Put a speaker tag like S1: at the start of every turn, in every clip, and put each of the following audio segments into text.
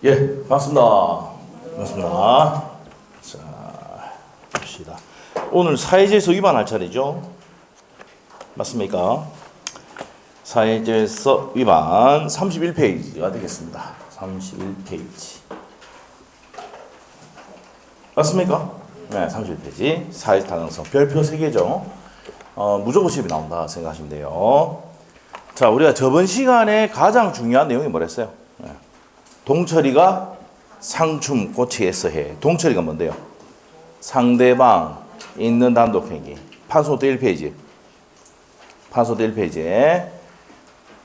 S1: 예, 반갑습니다. 반갑습니다. 자, 봅시다. 오늘 사회질서 위반할 차례죠? 맞습니까? 사회질서 위반 31페이지가 되겠습니다. 31페이지. 맞습니까? 네, 31페이지. 사회타당성. 별표 3개죠. 무조건 시험이 나온다 생각하시면 돼요. 자, 우리가 저번 시간에 가장 중요한 내용이 뭐랬어요? 네. 동철이가 상춤 고치에서 해. 동철이가 뭔데요? 상대방 있는 단독행위. 판소도 1페이지. 판소도 1페이지에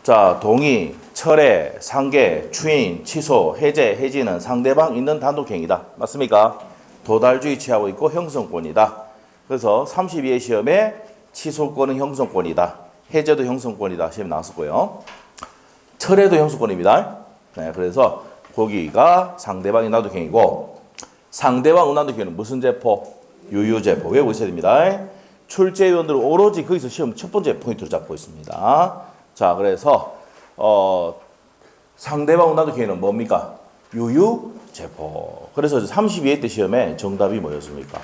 S1: 자, 동의, 철회, 상계, 추인, 취소, 해제, 해지는 상대방 있는 단독행위다. 맞습니까? 도달주의 취하고 있고 형성권이다. 그래서 32회 시험에 취소권은 형성권이다. 해제도 형성권이다. 시험에 나왔었고요. 철회도 형성권입니다. 네, 그래서 거기가 상대방이 단독행위고 상대방 단독행위는 무슨 제포? 유유제포. 외우고 있어야 됩니다. 출제위원들은 오로지 거기서 시험 첫 번째 포인트로 잡고 있습니다. 자, 그래서 상대방 단독행위는 뭡니까? 유유제포. 그래서 32회 때 시험에 정답이 뭐였습니까?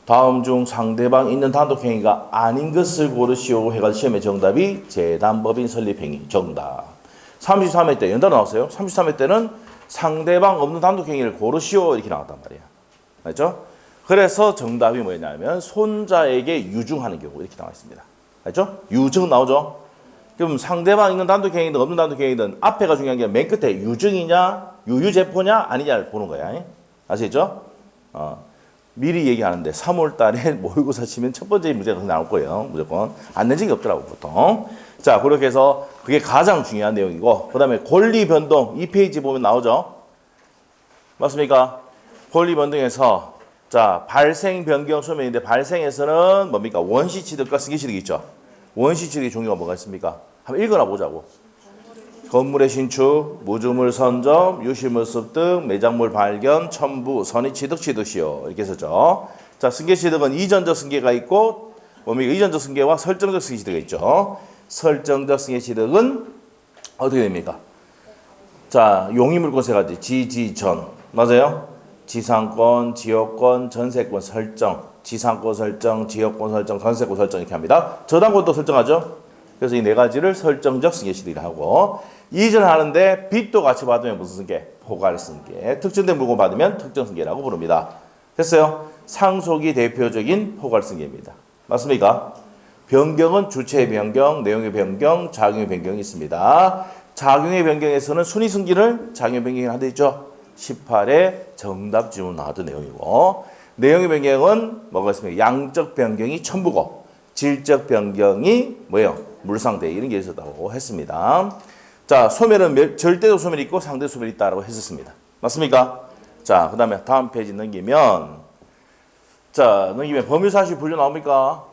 S1: 다음 중 상대방 있는 단독행위가 아닌 것을 고르시오 해가지고 시험의 정답이 재단법인 설립행위 정답. 33회 때 연달아 나왔어요. 33회 때는 상대방 없는 단독행위를 고르시오 이렇게 나왔단 말이야. 알죠? 그래서 정답이 뭐냐면 손자에게 유증하는 경우 이렇게 나와 있습니다. 알죠? 유증 나오죠? 그럼 상대방 있는 단독행위든 없는 단독행위든 앞에가 중요한 게 맨 끝에 유증이냐 유유제포냐 아니냐를 보는 거야. 아시겠죠? 미리 얘기하는데 3월 달에 모의고사 치면 첫 번째 문제가 나올 거예요. 무조건. 안 낸 적이 없더라고 보통. 자, 그렇게 해서 그게 가장 중요한 내용이고 그 다음에 권리 변동 2페이지 보면 나오죠. 맞습니까? 권리 변동에서 자, 발생 변경 소명인데 발생에서는 뭡니까? 원시 취득과 승계 취득이 있죠. 원시 취득의 종류가 뭐가 있습니까? 한번 읽어나 보자고. 건물의 신축, 무주물 선점, 유실물 습득, 매장물 발견, 첨부, 선의 취득, 취득시효 이렇게 했었죠. 자, 승계 취득은 이전적 승계가 있고 뭡니까? 이전적 승계와 설정적 승계 취득이 있죠. 설정적 승계 취득은 어떻게 됩니까? 자, 용의물권 세 가지. 지지전. 맞아요? 지상권, 지역권, 전세권 설정. 지상권 설정, 지역권 설정, 전세권 설정 이렇게 합니다. 저당권도 설정하죠. 그래서 이 네 가지를 설정적 승계 취득이라고 하고 이전하는데 빚도 같이 받으면 무슨 승계? 포괄 승계. 특정된 물건 받으면 특정 승계라고 부릅니다. 됐어요? 상속이 대표적인 포괄 승계입니다. 맞습니까? 변경은 주체의 변경, 내용의 변경, 작용의 변경이 있습니다. 작용의 변경에서는 순위 승계를 작용의 변경이 하나 있죠. 18회 정답 질문 나왔던 내용이고 내용의 변경은 뭐가 있습니까? 양적 변경이 첨부고 질적 변경이 뭐예요? 물상대 이런 게 있었다고 했습니다. 자, 소멸은 절대적 소멸이 있고 상대적 소멸이 있다고 했었습니다. 맞습니까? 자, 그 다음에 다음 페이지 넘기면 법률사실 분류 나옵니까?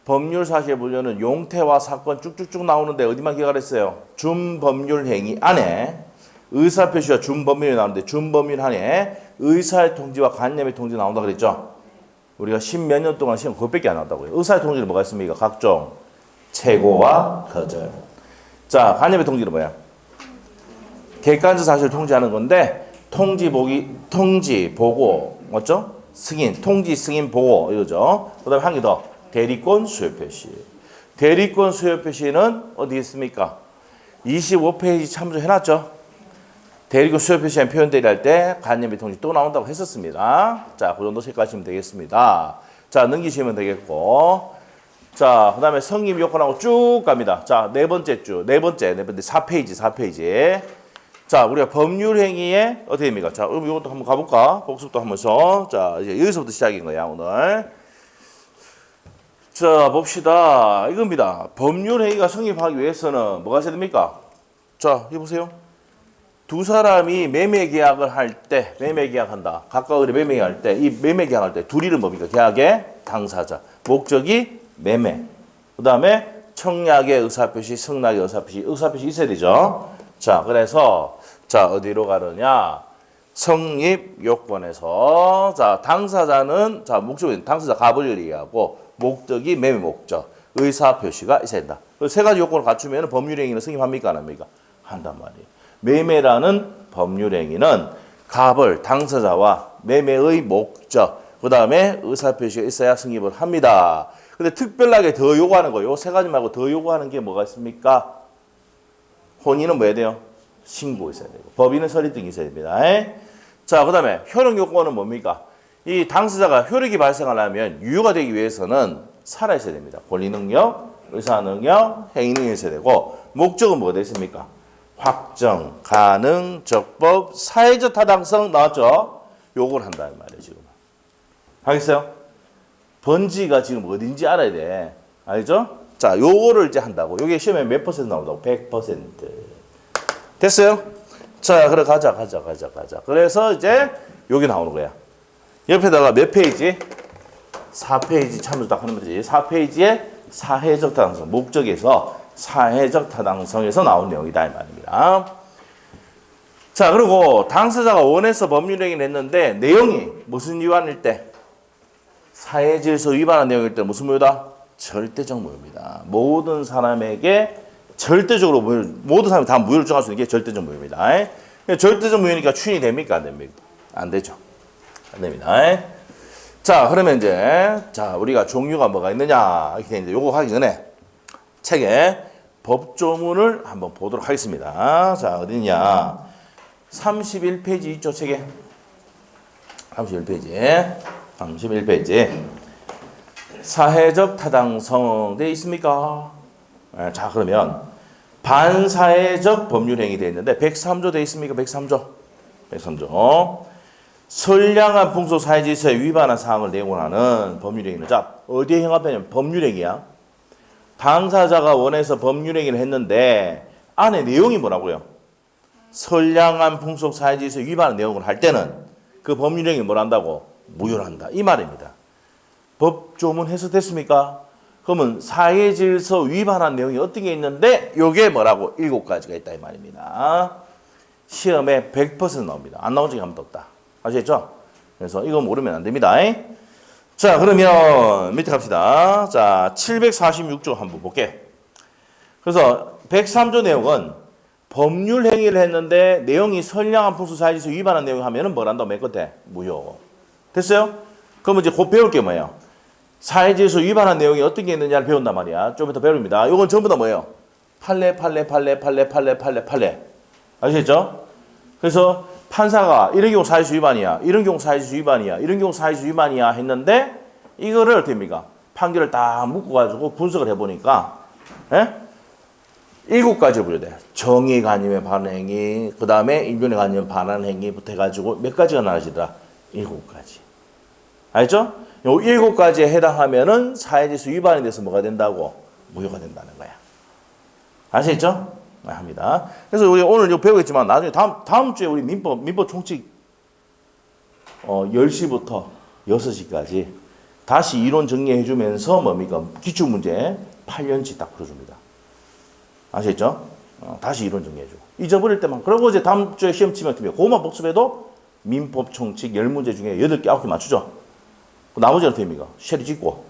S1: 법률사실 분류는 용태와 사건 쭉쭉쭉 나오는데 어디만 기억하랬어요? 준법률행위 안에 의사표시와 준법률이 나오는데 준법률 안에 의사의 통지와 간념의 통지 나온다 그랬죠? 우리가 십몇 년 동안 시험 그것밖에 안 나온다고요. 의사의 통지는 뭐가 있습니까? 각종 최고와 거절. 자, 간념의 통지는 뭐야? 객관적 사실을 통지하는 건데 통지, 보고, 맞죠? 승인, 통지, 승인, 보고 이거죠. 그 다음에 한 개 더. 대리권 수요 표시. 대리권 수요 표시는 어디 있습니까? 25페이지 참조해놨죠? 대리권 수요 표시한 표현 대리할 때 간념의 통지 또 나온다고 했었습니다. 자, 그 정도 체크하시면 되겠습니다. 자, 넘기시면 되겠고. 자, 그 다음에 성립 요건하고 쭉 갑니다. 자, 네 번째 4페이지. 자, 우리가 법률행위에 어떻게 됩니까? 자, 이것도 한번 가볼까? 복습도 하면서. 자, 이제 여기서부터 시작인 거야, 오늘. 자, 봅시다. 이겁니다. 법률행위가 성립하기 위해서는 뭐가 있어야 됩니까? 자, 여기 보세요. 두 사람이 매매 계약을 할 때, 매매 계약한다. 각각 의뢰 매매 계약할 때, 이 매매 계약할 때, 둘 이름 뭡니까? 계약의 당사자. 목적이 매매. 그 다음에 청약의 의사표시, 승낙의 의사표시. 의사표시 있어야 되죠. 자, 그래서, 자, 어디로 가느냐? 성립 요건에서, 자, 당사자는, 자, 목적은 당사자 값을 얘기하고, 목적이 매매 목적. 의사표시가 있어야 된다. 세 가지 요건을 갖추면 법률행위는 성립합니까? 안 합니까? 한단 말이에요. 매매라는 법률행위는 갑을 당사자와 매매의 목적, 그 다음에 의사표시가 있어야 성립을 합니다. 근데 특별하게 더 요구하는 거, 요 세 가지 말고 더 요구하는 게 뭐가 있습니까? 혼인은 뭐 해야 돼요? 신고 있어야 되고, 법인은 설립 등이 있어야 됩니다. 자, 그 다음에 효력 요건은 뭡니까? 이 당사자가 효력이 발생하려면 유효가 되기 위해서는 살아있어야 됩니다. 권리능력, 의사능력, 행위능력이 있어야 되고, 목적은 뭐가 되겠습니까? 확정, 가능, 적법, 사회적 타당성 나왔죠? 요걸 한다는 말이에요, 지금. 알겠어요? 번지가 지금 어딘지 알아야 돼. 알죠? 자, 요거를 이제 한다고. 요게 시험에 몇 퍼센트 나온다고? 100%. 됐어요? 자, 그래, 가자. 그래서 이제 여기 나오는 거야. 옆에다가 몇 페이지? 4페이지 참조 딱 하는 거지. 4페이지에 사회적 타당성, 목적에서 사회적 타당성에서 나온 내용이다 이 말입니다. 자, 그리고 당사자가 원해서 법률행위를 했는데 내용이 무슨 위반일 때? 사회질서 위반한 내용일 때 무슨 무효다? 절대적 무효입니다. 모든 사람에게 절대적으로 모든 사람이 다 무효를 정할 수 있는 게 절대적 무효입니다. 절대적 무효니까 추인이 됩니까? 안 됩니까? 안 되죠. 안 됩니다. 자, 그러면 이제 자, 우리가 종류가 뭐가 있느냐 이렇게 되는데 요거 하기 전에 책에 법조문을 한번 보도록 하겠습니다. 자, 어디냐? 31페이지 있죠, 책에. 31페이지. 사회적 타당성 돼 있습니까? 자, 그러면 반사회적 법률행위 돼 있는데 103조 돼 있습니까? 103조. 선량한 풍속 사회질서에 위반한 사항을 내용을 하는 법률행위는 자, 어디에 형합되냐면 법률행위야. 당사자가 원해서 법률행위를 했는데 안에 내용이 뭐라고요? 선량한 풍속 사회질서 위반한 내용을 할 때는 그 법률행위 뭘 한다고? 무효를 한다. 이 말입니다. 법조문 해석됐습니까? 그러면 사회질서 위반한 내용이 어떤 게 있는데 요게 뭐라고? 7가지가 있다 이 말입니다. 시험에 100% 나옵니다. 안 나온 적이 한 번도 없다. 아시겠죠? 그래서 이거 모르면 안 됩니다. 자, 그러면 밑에 갑시다. 자, 746조 한번 볼게. 그래서 103조 내용은 법률 행위를 했는데 내용이 선량한 풍수 사회질서 위반한 내용 하면은 뭘 한다고 맨 끝에? 무효. 됐어요? 그러면 이제 곧 배울 게 뭐예요? 사회질서 위반한 내용이 어떤 게 있느냐를 배운단 말이야. 좀 이따 배웁니다. 이건 전부 다 뭐예요? 판례. 아시겠죠? 그래서 판사가 이런 경우 사회질서 위반이야. 이런 경우 사회질서 위반이야. 이런 경우 사회질서 위반이야 했는데 이거를 어떻게 합니까? 판결을 딱 묶어가지고 분석을 해보니까 7가지를 분류돼. 정의 간임의 반행위, 그 다음에 인륜의 간임의 반환행위부터 해가지고 몇 가지가 나눠지더라? 7가지. 알죠? 요 7가지에 해당하면은 사회질서 위반에 대해서 뭐가 된다고? 무효가 된다는 거야. 아시겠죠? 합니다. 그래서 우리 오늘 이거 배우겠지만 나중에 다음 주에 우리 민법 총칙 10시부터 6시까지 다시 이론 정리해 주면서 뭡니까? 기출문제 8년치 딱 풀어줍니다. 아시겠죠? 다시 이론 정리해주고. 잊어버릴 때만. 그리고 이제 다음 주에 시험 치면 그것만 복습해도 민법 총칙 10문제 중에 8개, 9개 맞추죠? 나머지는 어떻게 됩니까? 쉐리 찍고.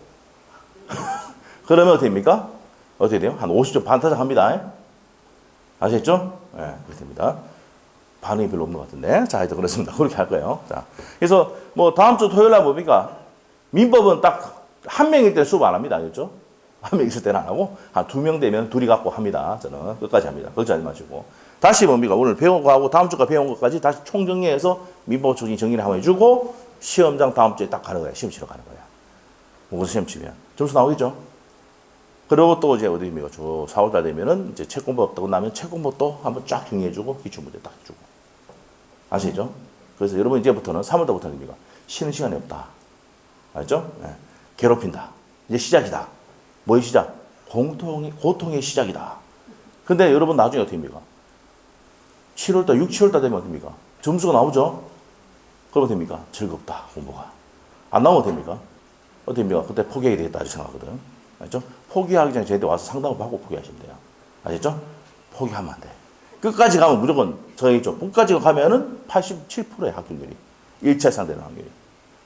S1: 그러면 어떻게 됩니까? 어떻게 돼요? 한 50점 반타작 합니다. 아시겠죠? 네, 그렇게 됩니다. 반응이 별로 없는 것 같은데. 자, 하여튼 그렇습니다. 그렇게 할 거예요. 자, 그래서 뭐 다음 주 토요일 날 뭡니까? 민법은 딱 한 명일 때 수업 안 합니다. 알겠죠? 한 명 있을 때는 안 하고, 한 2명 되면 둘이 갖고 합니다. 저는 끝까지 합니다. 걱정하지 마시고. 다시 뭡니까? 오늘 배운 거 하고 다음 주가 배운 것까지 다시 총정리해서 민법 총리 정리를 한번 해주고, 시험장 다음 주에 딱 가는 거야. 시험 치러 가는 거야. 모의고사 시험 치면. 점수 나오겠죠? 그리고 또 이제 어디입니까? 저 4월달 되면은 이제 책 공부 없다고 나면 책 공부 또 한번 쫙 정리해주고, 기출문제 딱 해주고. 아시죠? 그래서 여러분 이제부터는 3월달부터는 뭡니까? 쉬는 시간이 없다. 알죠? 네. 괴롭힌다. 이제 시작이다. 뭐의 시작? 고통의 시작이다. 근데 여러분 나중에 어떻게 됩니까? 7월달, 6, 7월달 되면 어떻게 됩니까? 점수가 나오죠? 그러면 됩니까? 즐겁다, 공부가. 안 나오면 됩니까? 어떻게 됩니까? 그때 포기하게 되겠다, 생각하거든. 알죠? 포기하기 전에 저희한테 와서 상담을 받고 포기하시면 돼요. 아시죠? 포기하면 안 돼. 끝까지 가면 무조건 저희죠. 끝까지 가면은 87%의 합격률이. 1차 이상 되는 확률이.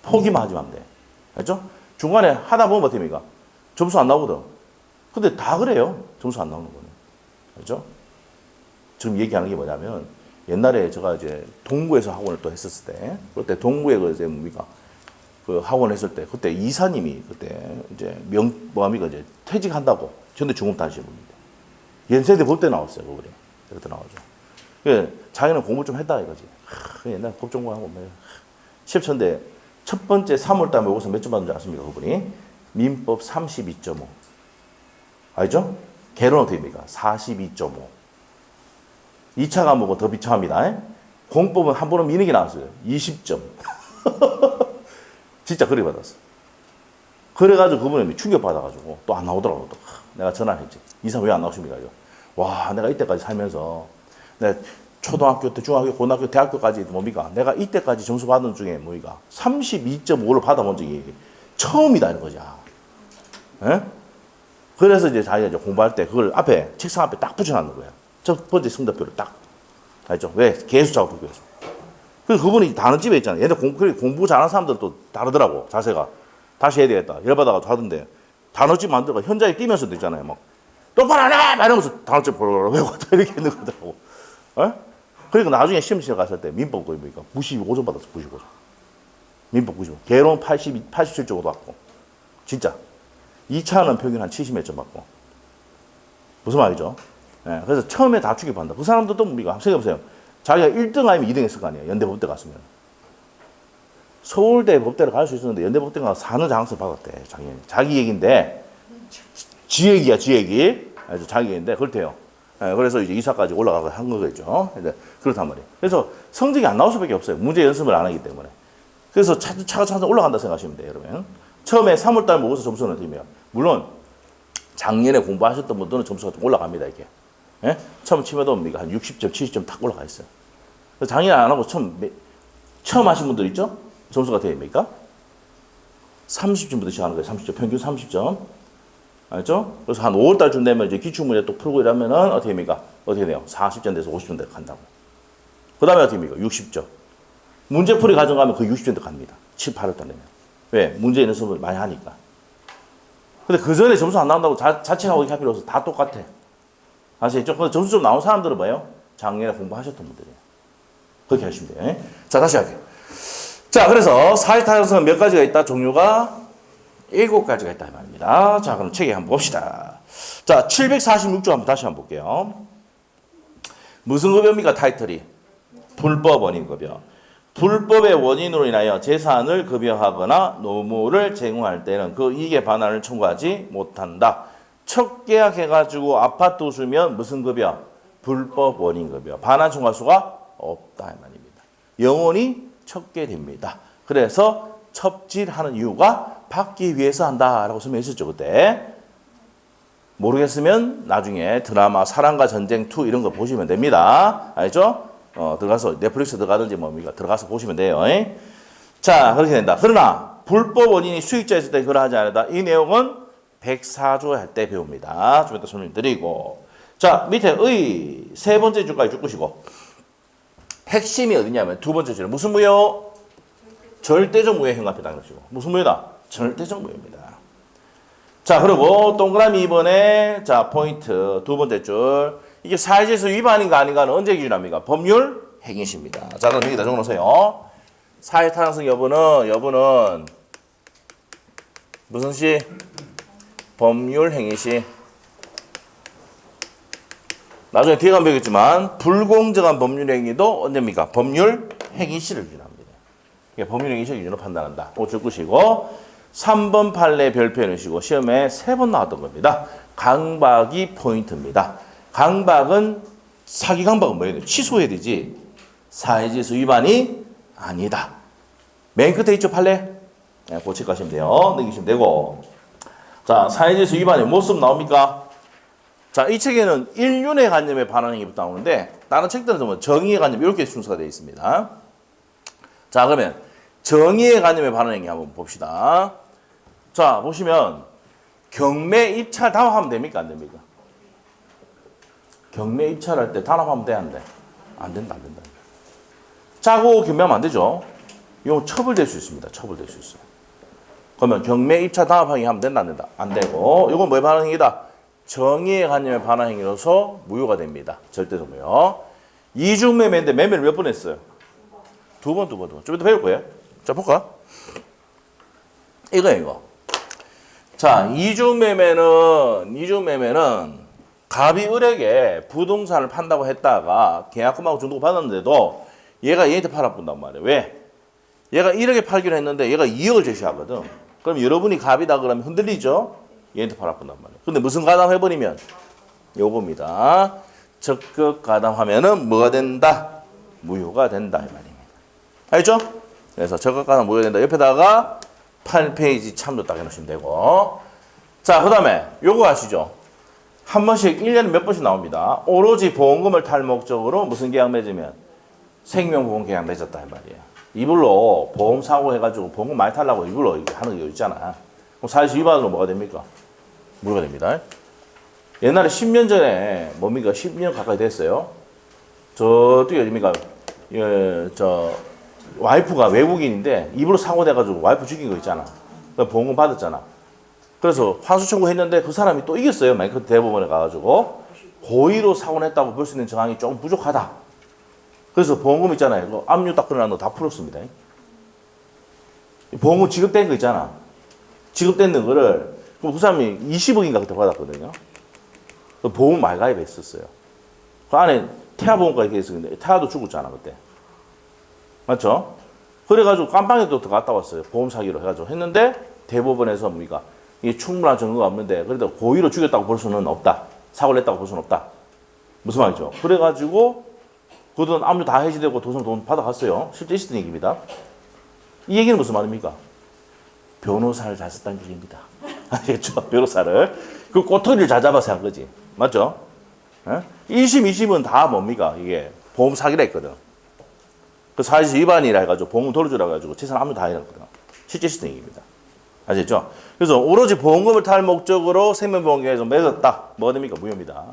S1: 포기만 하지 마면 돼. 알죠? 중간에 하다 보면 어떻게 됩니까? 점수 안 나오거든. 근데 다 그래요. 점수 안 나오는 거는. 알죠? 지금 얘기하는 게 뭐냐면, 옛날에 제가 이제 동구에서 학원을 또 했었을 때, 그때 동구에 그 이제 뭡니까? 그 학원 했을 때, 그때 이사님이 그때 이제 뭐합니까? 이제 퇴직한다고 전대 중급 다니시는 분인데, 연세대 법대 나왔어요, 그분이. 그때 나오죠. 자기는 공부 좀 했다 이거지. 옛날 법전공하고 뭐. 시험쳤는데 첫 번째 3월달 모의고사 몇 점 받은 줄 아십니까? 그분이 민법 32.5. 알죠? 개론 어떻게 됩니까? 42.5. 2차 과목은 더 비참합니다. 공법은 한 번은 미는 게 나왔어요. 20점. 진짜 그래 받았어. 그래가지고 그분이 충격받아가지고 또 안 나오더라고. 또. 내가 전화를 했지. 이사 왜 안 나오십니까? 이거. 와, 내가 이때까지 살면서 내가 초등학교 때, 중학교, 고등학교, 대학교까지 뭡니까? 내가 이때까지 점수 받은 중에 뭡니까? 32.5를 받아본 적이 처음이다 이런 거지. 예? 그래서 이제 자기가 이제 공부할 때 그걸 앞에 책상 앞에 딱 붙여놨는 거야. 첫 번째 성적표를 딱. 알죠? 왜? 개수 작업하기 위해서. 그래서 그분이 단어집에 있잖아요. 얘네 공부 잘하는 사람들은 또 다르더라고. 자세가. 다시 해야 되겠다. 열받아가지고 하던데. 단어집 만들고 현장에 뛰면서도 있잖아요. 막 똑바로 안 해! 막 이러면서 단어집 보러 외우고 이렇게 있는 거더라고. 예? 그러니까 나중에 시험실에 갔을 때 민법 거의 보니까 95점 받았어. 95점. 민법 95점. 개론 87.5도 받고. 진짜. 2차는 평균 한 70몇 점 받고. 무슨 말이죠? 예, 그래서 처음에 다 취급한다. 그 사람들도 뭡니까? 생각해보세요. 자기가 1등 아니면 2등 했을 거 아니에요. 연대 법대 갔으면. 서울대 법대를 갈 수 있었는데 연대 법대 가서 사는 장학금 받았대. 작년에. 자기 얘기인데 지 얘기야, 지 얘기. 자기 얘기인데 그렇대요. 예, 그래서 이제 이사까지 올라가고 한 거겠죠. 그렇단 말이에요. 그래서 성적이 안 나올 수밖에 없어요. 문제 연습을 안 하기 때문에. 그래서 차근차근 올라간다 생각하시면 돼요, 여러분. 처음에 3월달 모의고사 점수는 어떻게 돼요? 물론 작년에 공부하셨던 분들은 점수가 좀 올라갑니다, 이게. 예? 처음 치면도 뭡니까? 한 60점, 70점 딱 올라가 있어요. 작년에 안 하고 처음 하신 분들 있죠? 점수가 어떻게 됩니까? 30점부터 시작하는 거예요. 30점, 평균 30점. 알죠? 그래서 한 5월달쯤 되면 이제 기출문제 또 풀고 이러면은 어떻게 됩니까? 어떻게 돼요? 40점 돼서 50점 대 간다고. 그 다음에 어떻게 됩니까? 60점. 문제풀이 가져가면 그 60점 대 갑니다. 7, 8월달 되면. 왜? 문제 연습을 많이 하니까. 근데 그 전에 점수 안 나온다고 자책하고 이렇게 할 필요 없어. 다 똑같아. 아시겠죠? 근데 점수 좀 나온 사람들은 뭐예요? 작년에 공부하셨던 분들이에요. 그렇게 하시면 돼요. 자, 다시 할게요. 자, 그래서 사회타령성은 몇 가지가 있다? 종류가 7가지가 있다 이 말입니다. 자, 그럼 책에 한번 봅시다. 자, 746조 한번 다시 한번 볼게요. 무슨 급여입니까? 타이틀이. 불법 원인 급여. 불법의 원인으로 인하여 재산을 급여하거나 노무를 제공할 때는 그 이익의 반환을 청구하지 못한다. 첫 계약해가지고 아파트 수면 무슨 급여? 불법 원인 급여. 반환 청구할 수가 없다 이 말입니다. 영원히 척계됩니다. 그래서 첩질하는 이유가 받기 위해서 한다라고 설명했었죠 그때. 모르겠으면 나중에 드라마 사랑과 전쟁 2 이런 거 보시면 됩니다. 알죠? 들어가서 넷플릭스 들어가든지 뭡니까 들어가서 보시면 돼요. 자, 그렇게 된다. 그러나 불법 원인이 수익자 있을 때 그러하지 않는다. 이 내용은 104조 할 때 배웁니다. 좀 이따 설명드리고. 자, 밑에 의 세 번째 줄까지 쭉 보시고. 핵심이 어디냐면 두 번째 줄은 무슨 무효? 절대적 무효 행위합니다. 그러시고. 무슨 무효다? 절대적 무효입니다. 자, 그리고 동그라미 2번에 자, 포인트 두 번째 줄. 이게 사회질서 위반인가 아닌가는 언제 기준합니까? 법률 행위시입니다. 자, 그럼 여기다 적어놓으세요. 사회타당성 여부는 무슨 시? 법률 행위시. 나중에 뒤에 가면 배우겠지만 불공정한 법률 행위도 언제입니까? 법률 행위시를 기준합니다. 이게 법률 행위시 기준으로 판단한다. 꼭 적으시고 3번 판례 별표해 놓으시고 시험에 3번 나왔던 겁니다. 강박이 포인트입니다. 강박은 사기 강박은 뭐예요? 취소해야 되지. 사회질서 위반이 아니다. 맨 끝에 있죠 판례? 네, 그거 체크하시면 돼요. 넘기시면 되고. 자, 사회질서 위반이 뭐 쓰면 나옵니까? 자, 이 책에는 인륜의 관념에 반하는 게부터 나오는데 다른 책들은 좀 정의의 관념 이렇게 순서가 되어 있습니다. 자, 그러면 정의의 관념에 반하는 게 한번 봅시다. 자, 보시면 경매 입찰 단합하면 됩니까? 안 됩니까? 경매 입찰할 때 단합하면 돼? 안 돼? 안 된다. 짜고 경매하면 안 되죠. 이거 처벌될 수 있습니다. 처벌될 수 있어요. 그러면 경매 입찰 단합하기 하면 된다? 안 된다? 안 되고 이건 뭐에 반하는 행위다? 정의의 관념에 반하는 행위로서 무효가 됩니다. 절대적 무효. 이중 매매인데 매매를 몇 번 했어요? 두 번. 좀 이따 배울 거예요. 자, 볼까? 이거. 자, 이중 매매는 갑이 을에게 부동산을 판다고 했다가 계약금하고 중도금 받았는데도 얘가 얘한테 팔아본단 말이에요. 왜? 얘가 1억에 팔기로 했는데 얘가 2억을 제시하거든. 그럼 여러분이 갑이다 그러면 흔들리죠? 얘한테 팔아본단 말이에요. 근데 무슨 가담해버리면 요겁니다. 적극 가담하면은 뭐가 된다? 무효가 된다 이 말입니다. 알죠? 그래서 적극 가담 무효가 된다. 옆에다가 8페이지 참조 딱 해놓으시면 되고. 자, 그 다음에 요거 아시죠? 한 번씩 1년에 몇 번씩 나옵니다. 오로지 보험금을 탈 목적으로 무슨 계약 맺으면 생명보험 계약 맺었다 이 말이에요. 이불로 보험사고 해가지고 보험금 많이 탈라고 이불로 이렇게 하는 게 있잖아. 그럼 사실 위반으로 뭐가 됩니까? 무효가 됩니다. 옛날에 10년 전에 뭡니까? 10년 가까이 됐어요. 저쪽에 어딥니까? 와이프가 외국인인데 이불로 사고 내가지고 와이프 죽인 거 있잖아. 보험금 받았잖아. 그래서 환수 청구했는데 그 사람이 또 이겼어요. 그 대법원에 가가지고 고의로 사고 냈다고 볼 수 있는 정황이 조금 부족하다. 그래서 보험금 있잖아요. 그 압류 딱 끊어놨는 거 다 풀었습니다. 보험금 지급된 거 있잖아. 지급된 거를 그 사람이 20억인가 그때 받았거든요. 보험 말가입했었어요. 그 안에 태아보험까지 돼 있었는데 태아도 죽었잖아 그때. 맞죠? 그래가지고 깜빵에 또 들어갔다 왔어요. 보험 사기로 해가지고 했는데 대법원에서 뭡니까? 이게 충분한 증거가 없는데 그래도 고의로 죽였다고 볼 수는 없다. 사고를 냈다고 볼 수는 없다. 무슨 말이죠? 그래가지고 그 돈 압류 다 해지되고 돈 받아갔어요. 실제 있었던 얘기입니다. 이 얘기는 무슨 말입니까? 변호사를 잘 썼다는 얘기입니다. 아시겠죠? 변호사를. 그 꼬투리를 잘 잡아서 한 거지. 맞죠? 1심, 2심은 다 뭡니까? 이게 보험 사기라 했거든. 그 사실 위반이라 해가지고 보험금 돌려주라 해가지고 재산 압류 다 해놨거든. 실제 있었던 얘기입니다. 아시겠죠? 그래서 오로지 보험금을 탈 목적으로 생명보험계약에서 맺었다. 뭐가 됩니까? 무효입니다.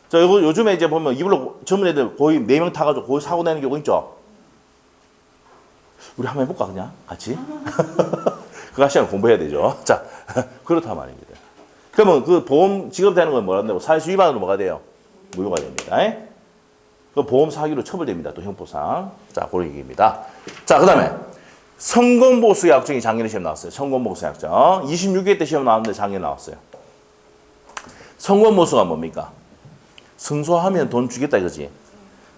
S1: 자, 이거 요즘에 이제 보면 이불로 젊은 애들 거의 4명 타가지고 거의 사고 내는 경우 있죠? 우리 한번 해볼까, 그냥? 같이? 그거 시간 공부해야 되죠. 자, 그렇단 말입니다. 그러면 그 보험 지급되는 건 뭐라 한다고? 사실 위반으로 뭐가 돼요? 무효가 됩니다. 그 보험 사기로 처벌됩니다. 또 형법상. 자, 그런 얘기입니다. 자, 그 다음에 성공보수 약정이 작년에 시험 나왔어요. 성공보수 약정. 26회 때 시험 나왔는데 작년에 나왔어요. 성공보수가 뭡니까? 승소하면 돈 주겠다 이거지.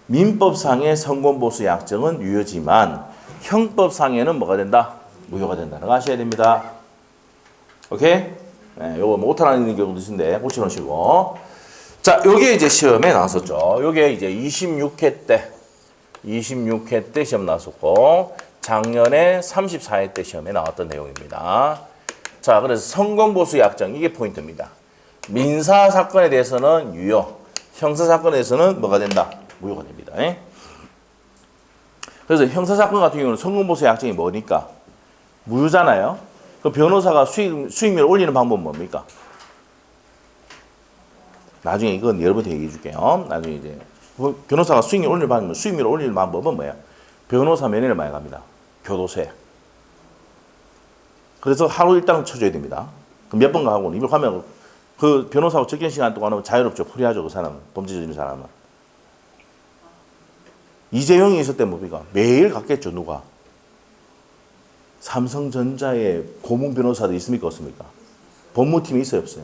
S1: 민법상의 성공보수 약정은 유효지만 형법상에는 뭐가 된다? 무효가 된다는 거 아셔야 됩니다. 오케이? 네, 요거 뭐 오탈 안 있는 경우도 있는데 고쳐놓으시고. 자, 요게 이제 시험에 나왔었죠. 요게 이제 26회 때 시험 나왔었고 작년에 34회 때 시험에 나왔던 내용입니다. 자, 그래서 성공보수 약정 이게 포인트입니다. 민사 사건에 대해서는 유효, 형사 사건에 대해서는 뭐가 된다? 무효가 됩니다. 그래서 형사 사건 같은 경우는 성공보수 약정이 뭐니까? 무효잖아요. 그 변호사가 수익률 올리는 방법은 뭡니까? 나중에 이건 여러분한테 얘기해 줄게요. 나중에 이제 변호사가 수익률 올리는 방법은 뭐예요? 변호사 면회를 많이 갑니다. 교도소에. 그래서 하루 일당 쳐줘야 됩니다. 그럼 몇 번 가고 이걸 가면 그 변호사하고 적견 시간 동안은 자유롭죠. 프리하죠. 그 사람은. 범죄 저지른 사람은. 이재용이 있을 때 뭡니까? 매일 갔겠죠. 누가? 삼성전자에 고문 변호사도 있습니까? 없습니까? 법무팀이 있어요? 없어요?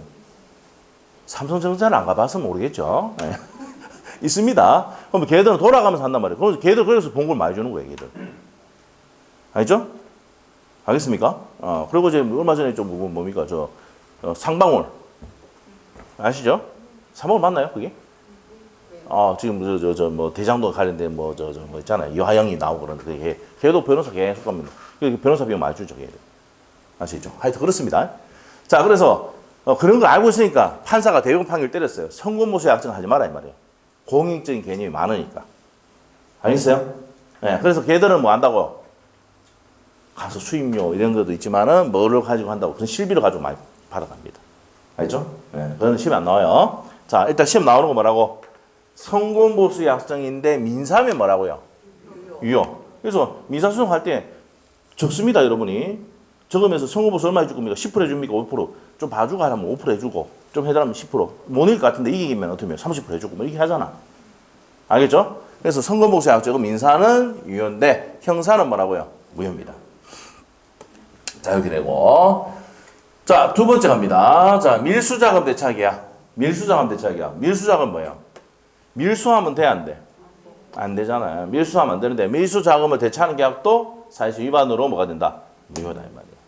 S1: 삼성전자를 안 가봐서 모르겠죠. 네. 있습니다. 그럼 걔들은 돌아가면서 한단 말이에요. 그래서 걔들 그래서 봉급을 많이 주는 거예요. 걔들. 알죠? 알겠습니까? 그리고 이제 얼마 전에 좀 뭡니까? 상방울. 아시죠? 상방울 맞나요? 그게? 지금 뭐 대장동 관련된 뭐 있잖아요. 여하영이 나오고 그러는데 걔도 변호사 계속 갑니다. 변호사 비용 많이 주죠. 걔들. 아시죠? 하여튼 그렇습니다. 자, 그래서 그런 걸 알고 있으니까 판사가 대부분 판결 때렸어요. 성공보수 약정 하지 마라 이 말이에요. 공익적인 개념이 많으니까. 알겠어요? 네, 그래서 걔들은 뭐 한다고? 가서 수임료 이런 것도 있지만은 뭐를 가지고 한다고? 그런 실비를 가지고 많이 받아갑니다. 알죠? 네, 그건 시험 안 나와요. 자, 일단 시험 나오는 거 뭐라고? 성공보수 약정인데 민사면 뭐라고요? 유효. 그래서 민사소송할 때 적습니다, 여러분이. 적으면서 성공보수 얼마 해줄 겁니까? 10% 해줍니까? 5%? 좀 봐주고 하면 5% 해주고, 좀 해달라면 10%. 못 이길 것 같은데 이기면 어떻게 해요? 30% 해주고, 뭐 이렇게 하잖아. 알겠죠? 그래서 성건복수 약정은 민사는 유효인데 형사는 뭐라고요? 무효입니다. 자, 이렇게 되고. 자, 두 번째 갑니다. 자, 밀수자금 대차계약. 밀수자금 대차계약. 밀수자금 뭐예요? 밀수하면 돼, 안 돼? 안 되잖아요. 밀수하면 안 되는데 밀수자금을 대차하는 계약도 사실 위반으로 뭐가 된다? 무효다, 이 말이에요.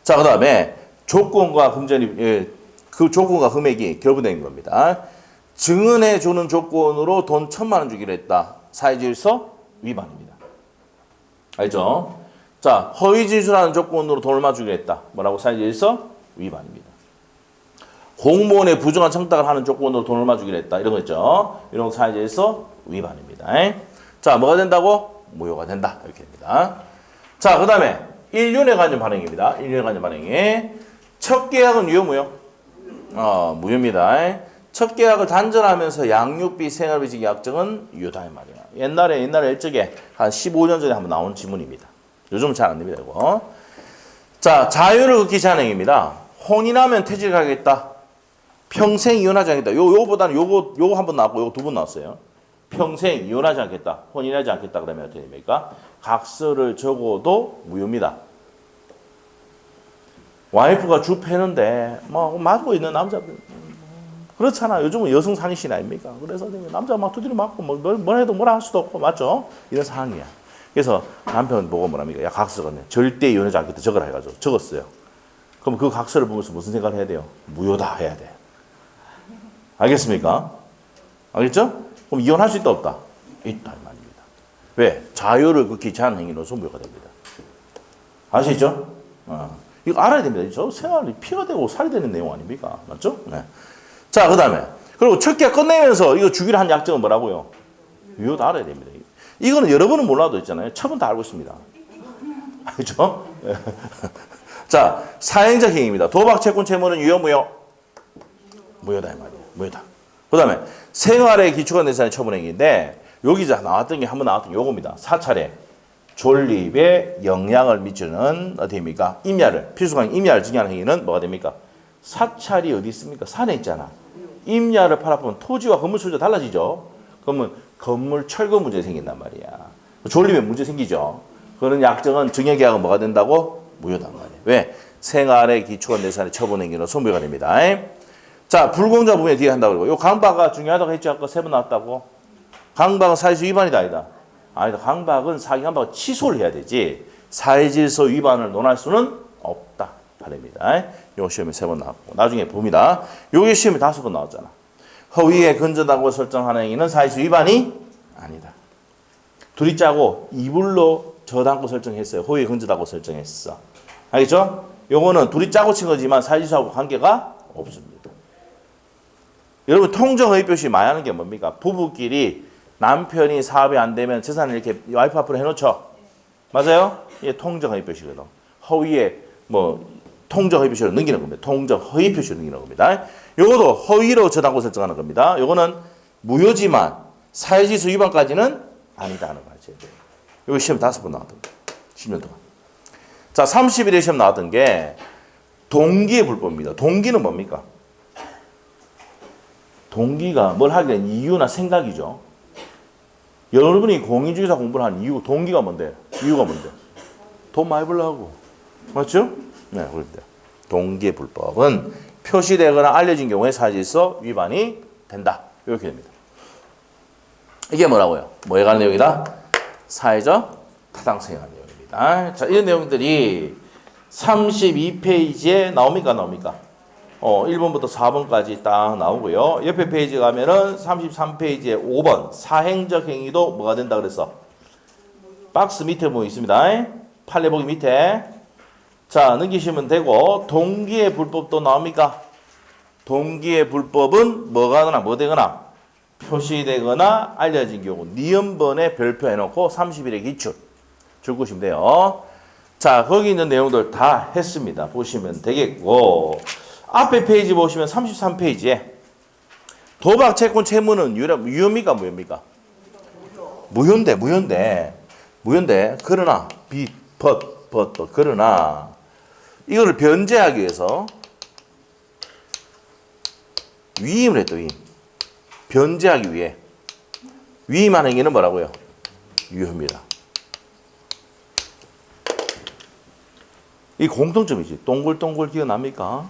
S1: 자, 그 다음에 조건과 금전이, 그 조건과 금액이 결부된 겁니다. 증언해 주는 조건으로 돈 1,000만 원 주기로 했다. 사회질서 위반입니다. 알죠? 자, 허위 진술하는 조건으로 돈 얼마 주기로 했다. 뭐라고? 사회질서 위반입니다. 공무원의 부정한 청탁을 하는 조건으로 돈 얼마 주기로 했다. 이런 거 있죠? 이런 거 사회질서 위반입니다. 자, 뭐가 된다고? 무효가 된다. 이렇게 됩니다. 자, 그 다음에 1년에 관련 발행입니다. 1년에 관련 발행이. 첫 계약은 유효, 무효? 무효입니다. 첫 계약을 단절하면서 양육비, 생활비 지기 약정은 유효다 이 말이야. 옛날에 일적에 한 15년 전에 한번 나온 지문입니다. 요즘은 잘 안 됩니다. 이거. 자, 자유를 긋기 잔행입니다. 혼인하면 퇴직하겠다. 평생 이혼하지 않겠다. 요거보다는 요거 한 번 나왔고 요거 두 번 나왔어요. 평생 이혼하지 않겠다. 혼인하지 않겠다. 그러면 어떻게 됩니까? 각서를 적어도 무효입니다. 와이프가 주 패는데 뭐 맞고 있는 남자들 그렇잖아. 요즘은 여성 상위신 아닙니까? 그래서 남자 막 두드려 맞고 뭘 해도 뭐라 할 수도 없고 맞죠? 이런 상황이야. 그래서 남편 보고 뭐랍니까? 야, 각서가 절대 이혼하지 않겠다 적으라 해가지고 적었어요. 그럼 그 각서를 보면서 무슨 생각을 해야 돼요? 무효다 해야 돼. 알겠습니까? 알겠죠? 그럼 이혼할 수 있다 없다? 있다 이 말입니다. 왜? 자유를 긋기 제한 행위로서 무효가 됩니다. 아시죠? 이거 알아야 됩니다. 저 생활이 피가 되고 살이 되는 내용 아닙니까? 맞죠? 네. 자, 그 다음에 그리고 첫 계약 끝내면서 이거 주기로 한 약정은 뭐라고요? 유효도 알아야 됩니다. 이거는 여러분은 몰라도 있잖아요. 첩은 다 알고 있습니다. 알죠? 자, 사행적 행위입니다. 도박, 채권, 채무는 유효, 무효? 무효다 이 말이에요. 무효다. 그 다음에 생활에 기초가 된 사람의 처분 행위인데 여기 나왔던 게 한 번 나왔던 게 요겁니다. 사찰에 존립에 영향을 미치는 어디입니까? 임야를 필수강 임야를 증여하는 행위는 뭐가 됩니까? 사찰이 어디 있습니까? 산에 있잖아. 임야를 팔아보면 토지와 건물 소유가 달라지죠. 그러면 건물 철거 문제 생긴단 말이야. 존립에 문제 생기죠. 그런 약정은 증여계약은 뭐가 된다고? 무효단 말이에요. 왜? 생활에 기초가 된 사람의 처분 행위로서 무효가 됩니다. 자, 불공정 부분에 뒤에 한다고 그러고 요 강박가 중요하다고 했죠. 아까 세 번 나왔다고. 강박은 사회질서 위반이다 아니다. 아니다. 강박은 사기 강박을 취소를 해야 되지 사회질서 위반을 논할 수는 없다. 바랍니다. 요 시험에 3번 나왔고 나중에 봅니다. 요게 시험에 5번 나왔잖아. 허위에 근저당고 설정하는 행위는 사회질서 위반이 아니다. 둘이 짜고 이불로 저당고 설정했어요. 허위에 근저당고 설정했어. 알겠죠? 요거는 둘이 짜고 친 거지만 사회질서하고 관계가 없습니다. 여러분 통정허위 표시 많이 하는 게 뭡니까? 부부끼리 남편이 사업이 안 되면 재산을 이렇게 와이프 앞으로 해놓죠. 맞아요? 이게 통정허위 표시거든. 허위에 통정허위 표시로 넘기는 겁니다. 통정허위 표시로 넘기는 겁니다. 요것도 허위로 저당고 설정하는 겁니다. 요거는 무효지만 사회질서 위반까지는 아니다는 거죠. 요거 시험 5번 나왔던 거. 10년 동안. 자, 31회 시험 나왔던 게 동기의 불법입니다. 동기는 뭡니까? 동기가 뭘 하게 된 이유나 생각이죠. 여러분이 공인중개사 공부를 하는 이유, 동기가 뭔데? 이유가 뭔데? 돈 많이 벌려고. 맞죠? 네, 그런데 동기의 불법은 표시되거나 알려진 경우에 사실서 위반이 된다. 이렇게 됩니다. 이게 뭐라고요? 뭐에 관한 내용이다? 사회적 타당성에 관한 내용입니다. 자, 이런 내용들이 32페이지에 나옵니까? 1번부터 4번까지 딱 나오고요. 옆에 페이지 가면은 33페이지에 5번 사행적 행위도 뭐가 된다 그랬어? 박스 밑에 뭐 있습니다. 판례 보기 밑에. 자, 넘기시면 되고 동기의 불법도 나옵니까? 동기의 불법은 뭐 되거나 표시되거나 알려진 경우 니은번에 별표해놓고 30일의 기출 줄 것이면 돼요. 자, 거기 있는 내용들 다 했습니다. 보시면 되겠고 앞에 페이지 보시면 33페이지에 도박, 채권, 채무는 유효입니까? 무효입니까? 무효인데 그러나 그러나 이거를 변제하기 위해서 위임을 했다. 변제하기 위해 위임한 행위는 뭐라고요? 유효입니다. 이 공통점이지. 동글동글 기억납니까?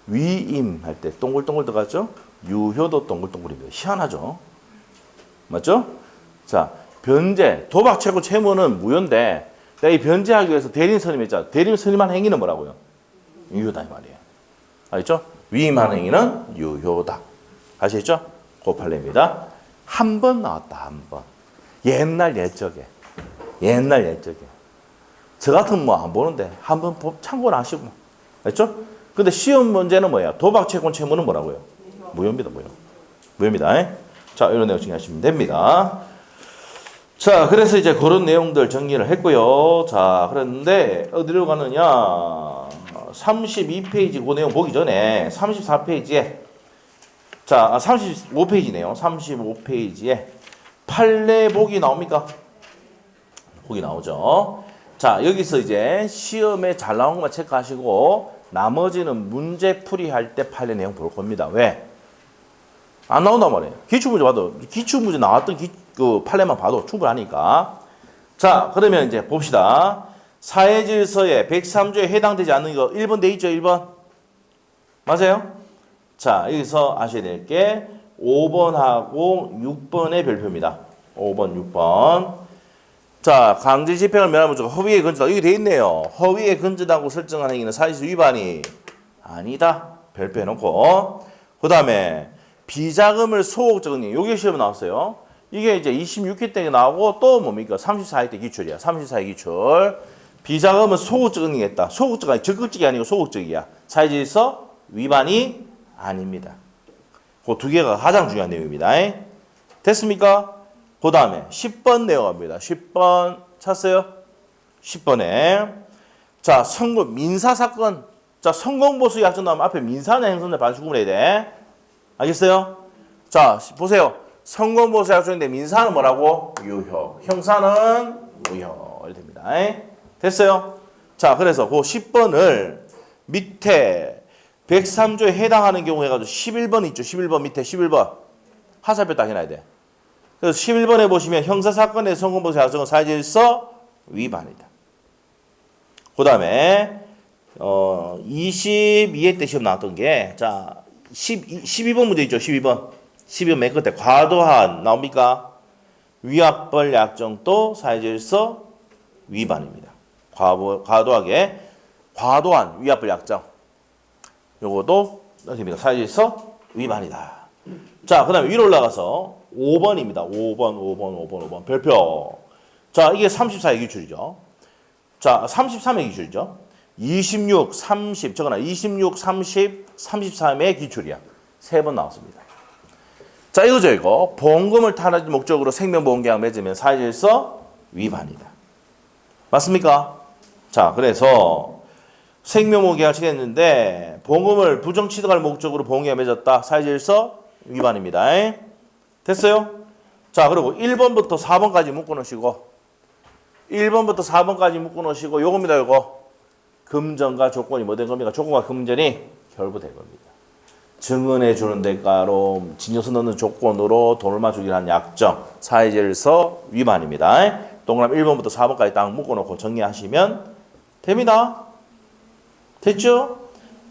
S1: 위임할 때 동글동글 들어갔죠? 유효도 동글동글입니다. 희한하죠? 맞죠? 자, 변제, 도박, 채권, 채무는 무효인데 내가 이 변제하기 위해서 대리인 선임했잖아. 대리인 선임한 행위는 뭐라고요? 유효다 이 말이에요. 알겠죠? 위임한 행위는 유효다. 아시겠죠? 그 판례입니다. 한 번 나왔다. 한 번. 옛날 옛적에. 저 같은 뭐 안 보는데 한번 참고를 하시고. 알겠죠? 근데 시험 문제는 뭐야? 도박, 채권, 채무는 뭐라고요? 무효입니다. 무효입니다. 자, 이런 내용 정리하시면 됩니다. 자, 그래서 이제 그런 내용들 정리를 했고요. 자, 그런데 어디로 가느냐? 32페이지 그 내용 보기 전에 34페이지에 자, 35페이지네요. 35페이지에 판례 보기 나옵니까? 보기 나오죠. 자, 여기서 이제 시험에 잘 나온 것만 체크하시고 나머지는 문제 풀이할 때 판례 내용 볼 겁니다. 왜? 안 나온단 말이에요. 기출문제 봐도 기출문제 나왔던 그 판례만 봐도 충분하니까. 자, 그러면 이제 봅시다. 사회질서에 103조에 해당되지 않는 거 1번 돼 있죠? 1번. 맞아요? 자, 여기서 아셔야 될 게 5번하고 6번의 별표입니다. 5번, 6번. 자, 강제 집행을 면하는 문제가 허위에 근저다. 여기 돼 있네요. 허위에 근저다고 설정한 행위는 사실상 위반이 아니다. 별표해놓고. 그 다음에 비자금을 소극적 응행. 요게 시험에 나왔어요. 이게 이제 26회 때 나오고 또 뭡니까? 34회 때 기출이야. 34회 기출. 비자금은 소극적 응행했다. 소극적 아니 적극적이 아니고 소극적이야. 사회질서 위반이 아닙니다. 그 두 개가 가장 중요한 내용입니다. 됐습니까? 그 다음에 10번 내용입니다. 10번 찾았어요? 10번에 자, 민사사건. 자, 성공보수 약정 나오면 앞에 민사나 행선자 반수구분 해야 돼. 알겠어요? 자, 보세요. 성공보수 약정인데 민사는 뭐라고? 유효. 형사는 무효. 이렇게 됩니다. 됐어요? 자, 그래서 그 10번을 밑에 103조에 해당하는 경우 해가지고 11번 있죠. 11번 밑에 11번. 하살표 딱 해놔야 돼. 그래서 11번에 보시면 형사사건의 성공보수 약정은 사회질서 위반이다. 그 다음에 22회 때 시험 나왔던 게 자 12번 문제 있죠. 12번 맨 끝에 과도한 나옵니까? 위약벌 약정도 사회질서 위반입니다. 과도한 위약벌 약정 요것도 사회질서 위반이다. 자, 그 다음에 위로 올라가서 5번입니다. 5번 별표. 자, 이게 34의 기출이죠. 자, 33의 기출이죠. 26, 30 적어놔. 26, 30, 33의 기출이야. 3번 나왔습니다. 자, 이거죠, 이거. 보험금을 탈환 목적으로 생명보험계약 맺으면 사회질서 위반이다. 맞습니까? 자, 그래서 생명보험계약 체결했는데 보험금을 부정취득할 목적으로 보험계약 맺었다. 사회질서 위반입니다. 됐어요? 자, 그리고 1번부터 4번까지 묶어놓으시고 1번부터 4번까지 묶어놓으시고 요겁니다, 요거. 금전과 조건이 뭐 된 겁니까? 조건과 금전이 결부된 겁니다. 증언해 주는 대가로 진정서 넣는 조건으로 돈을 맞추기로 한 약정, 사회질서 위반입니다. 동그라미 1번부터 4번까지 딱 묶어놓고 정리하시면 됩니다. 됐죠?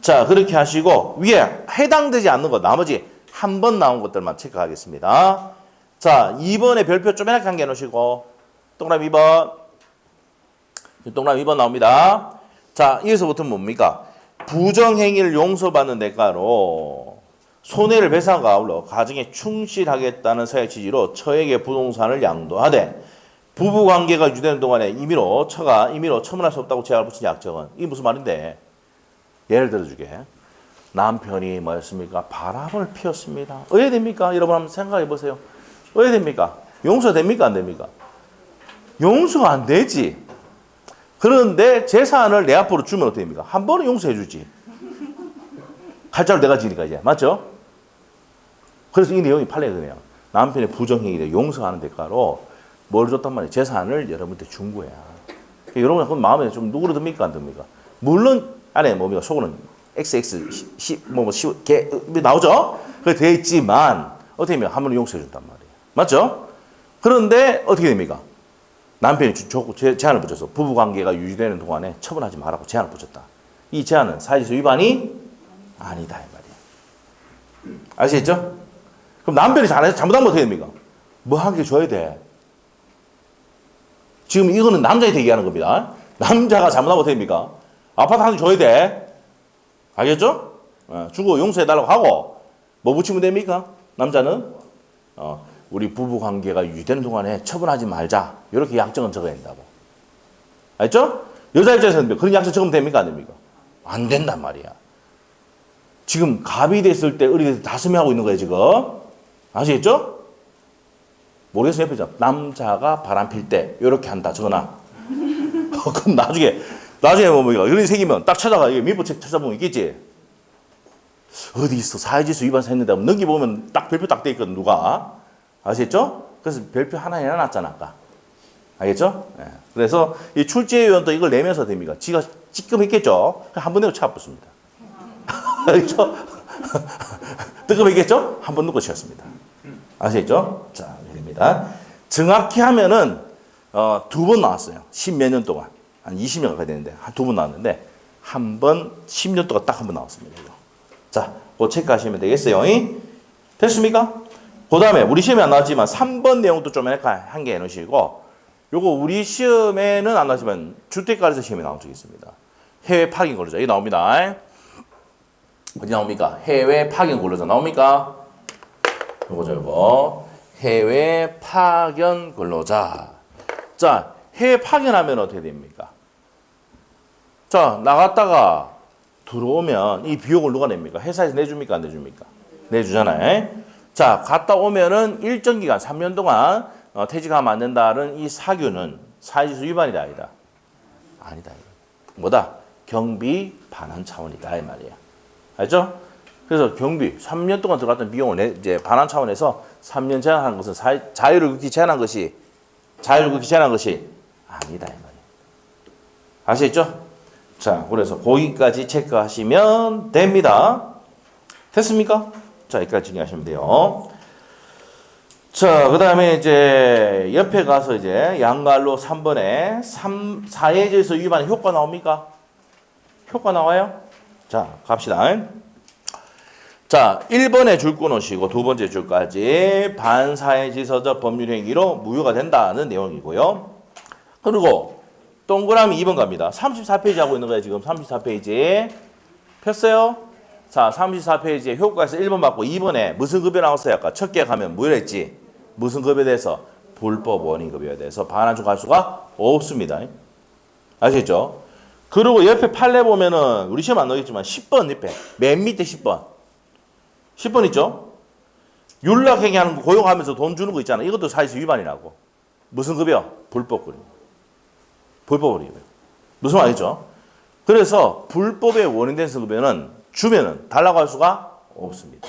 S1: 자, 그렇게 하시고 위에 해당되지 않는 것, 나머지 한 번 나온 것들만 체크하겠습니다. 자, 2번에 별표 쪼매나게 한 개 놓으시고 동그라미 2번. 동그라미 2번 나옵니다. 자, 여기서부터 뭡니까? 부정행위를 용서받는 대가로 손해를 배상과 아울러 가정에 충실하겠다는 사회 취지로 처에게 부동산을 양도하되 부부관계가 유지되는 동안에 처가 임의로 처분할 수 없다고 제약을 붙인 약정은 이게 무슨 말인데? 예를 들어주게. 남편이 뭐였습니까? 바람을 피웠습니다. 의해됩니까? 여러분 한번 생각해 보세요. 의해됩니까? 용서됩니까? 안 됩니까? 용서가 안 되지. 그런데 재산을 내 앞으로 주면 어떻게 됩니까? 한 번은 용서해 주지. 칼자루 내가 지니까 이제. 맞죠? 그래서 이 내용이 판례거든요. 남편의 부정행위를 용서하는 대가로 뭘 줬단 말이에요? 재산을 여러분한테 준 거야. 그러니까 여러분 그건 마음에 좀 누구로 듭니까? 안 듭니까? 물론 안에 뭡니까? 속어는 XX, 개 나오죠? 그게 되어 있지만 어떻게 하면 한 번은 용서해 준단 말이에요. 맞죠? 그런데 어떻게 됩니까? 남편이 제한을 붙여서 부부관계가 유지되는 동안에 처분하지 말라고 제한을 붙였다. 이 제한은 사회질서 위반이 아니다 이 말이에요. 아시겠죠? 그럼 남편이 잘못하면 어떻게 됩니까? 뭐 한 개 줘야 돼. 지금 이거는 남자한테 얘기하는 겁니다. 남자가 잘못하면 어떻게 됩니까? 아파트 한 개 줘야 돼. 알겠죠? 주고 용서해달라고 하고 뭐 붙이면 됩니까? 남자는 우리 부부 관계가 유지되는 동안에 처분하지 말자. 이렇게 약정은 적어야 된다고. 알죠? 여자 입장에서는 그런 약정 적으면 됩니까? 안 됩니까? 안 된단 말이야. 지금 갑이 됐을 때 을이 됐을 때 다스미 하고 있는 거예요, 지금. 아시겠죠? 모르겠어요, 옆에서. 남자가 바람 필 때, 이렇게 한다, 적어놔. 그럼 나중에 뭐, 이런 생기면 딱 찾아가. 민법책 찾아보면 있겠지? 어디 있어? 사회질서 위반사 했는데, 넘기보면 딱 별표 딱 돼 있거든, 누가. 아시겠죠? 그래서 별표 하나 해놨잖아, 아까. 알겠죠? 네. 그래서 이 출제위원도 이걸 내면서 됩니까? 지가 찌끔했겠죠? 한 번 내고 차 붙습니다. 알겠죠? 뜨끔했겠죠? 한 번 넣고 치웠습니다. 아시겠죠? 자, 됩니다. 정확히 하면은, 두 번 나왔어요. 10몇 년 동안. 한 20년 가까이 되는데, 한 두 번 나왔는데, 한 번, 10년 동안 딱 한 번 나왔습니다. 이거. 자, 그거 체크하시면 되겠어요. 됐습니까? 그 다음에, 우리 시험에 안 나왔지만, 3번 내용도 좀 한 개 해놓으시고, 요거 우리 시험에는 안 나왔지만, 주택가에서 시험에 나온 적이 있습니다. 해외 파견 근로자. 이게 나옵니다. 어디 나옵니까? 해외 파견 근로자 나옵니까? 요거죠, 요거. 해외 파견 근로자. 자, 해외 파견하면 어떻게 됩니까? 자, 나갔다가 들어오면 이 비용을 누가 냅니까? 회사에서 내줍니까? 안 내줍니까? 내주잖아요. 자, 갔다 오면은 일정 기간, 3년 동안 퇴직하면 안 된다는 이 사규는 사회질서 위반이다, 아니다? 아니다. 뭐다? 경비 반환 차원이다, 이 말이야. 알죠? 그래서 경비, 3년 동안 들어갔던 비용을 이제 반환 차원에서 3년 제한한 것은 자유를 극히 제한한 것이 아니다, 이 말이야. 아시겠죠? 자, 그래서 거기까지 체크하시면 됩니다. 됐습니까? 자, 여기까지 정리하시면 돼요. 자, 그 다음에 이제 옆에 가서 이제 양갈로 3번에 사회질서 위반 효과 나옵니까? 효과 나와요? 자, 갑시다. 자, 1번에 줄 끊으시고 두 번째 줄까지 반사회질서적 법률행위로 무효가 된다는 내용이고요. 그리고 동그라미 2번 갑니다. 34페이지 하고 있는 거예요, 지금. 34페이지. 폈어요? 자, 34페이지에 효과에서 1번 받고 2번에 무슨 급여 나왔어요? 아까 첫 계약하면 무효했지. 무슨 급여에 대해서? 불법 원인 급여에 대해서 반환 중 갈 수가 없습니다. 아시겠죠? 그리고 옆에 판례 보면은 우리 시험 안 나오겠지만 10번 옆에 맨 밑에 10번. 10번 있죠? 윤락행위하는 거 고용하면서 돈 주는 거 있잖아. 이것도 사회질서 위반이라고. 무슨 급여? 불법 급여. 불법 급여. 무슨 말이죠? 그래서 불법의 원인된 급여는 주면은 달라고 할 수가 없습니다.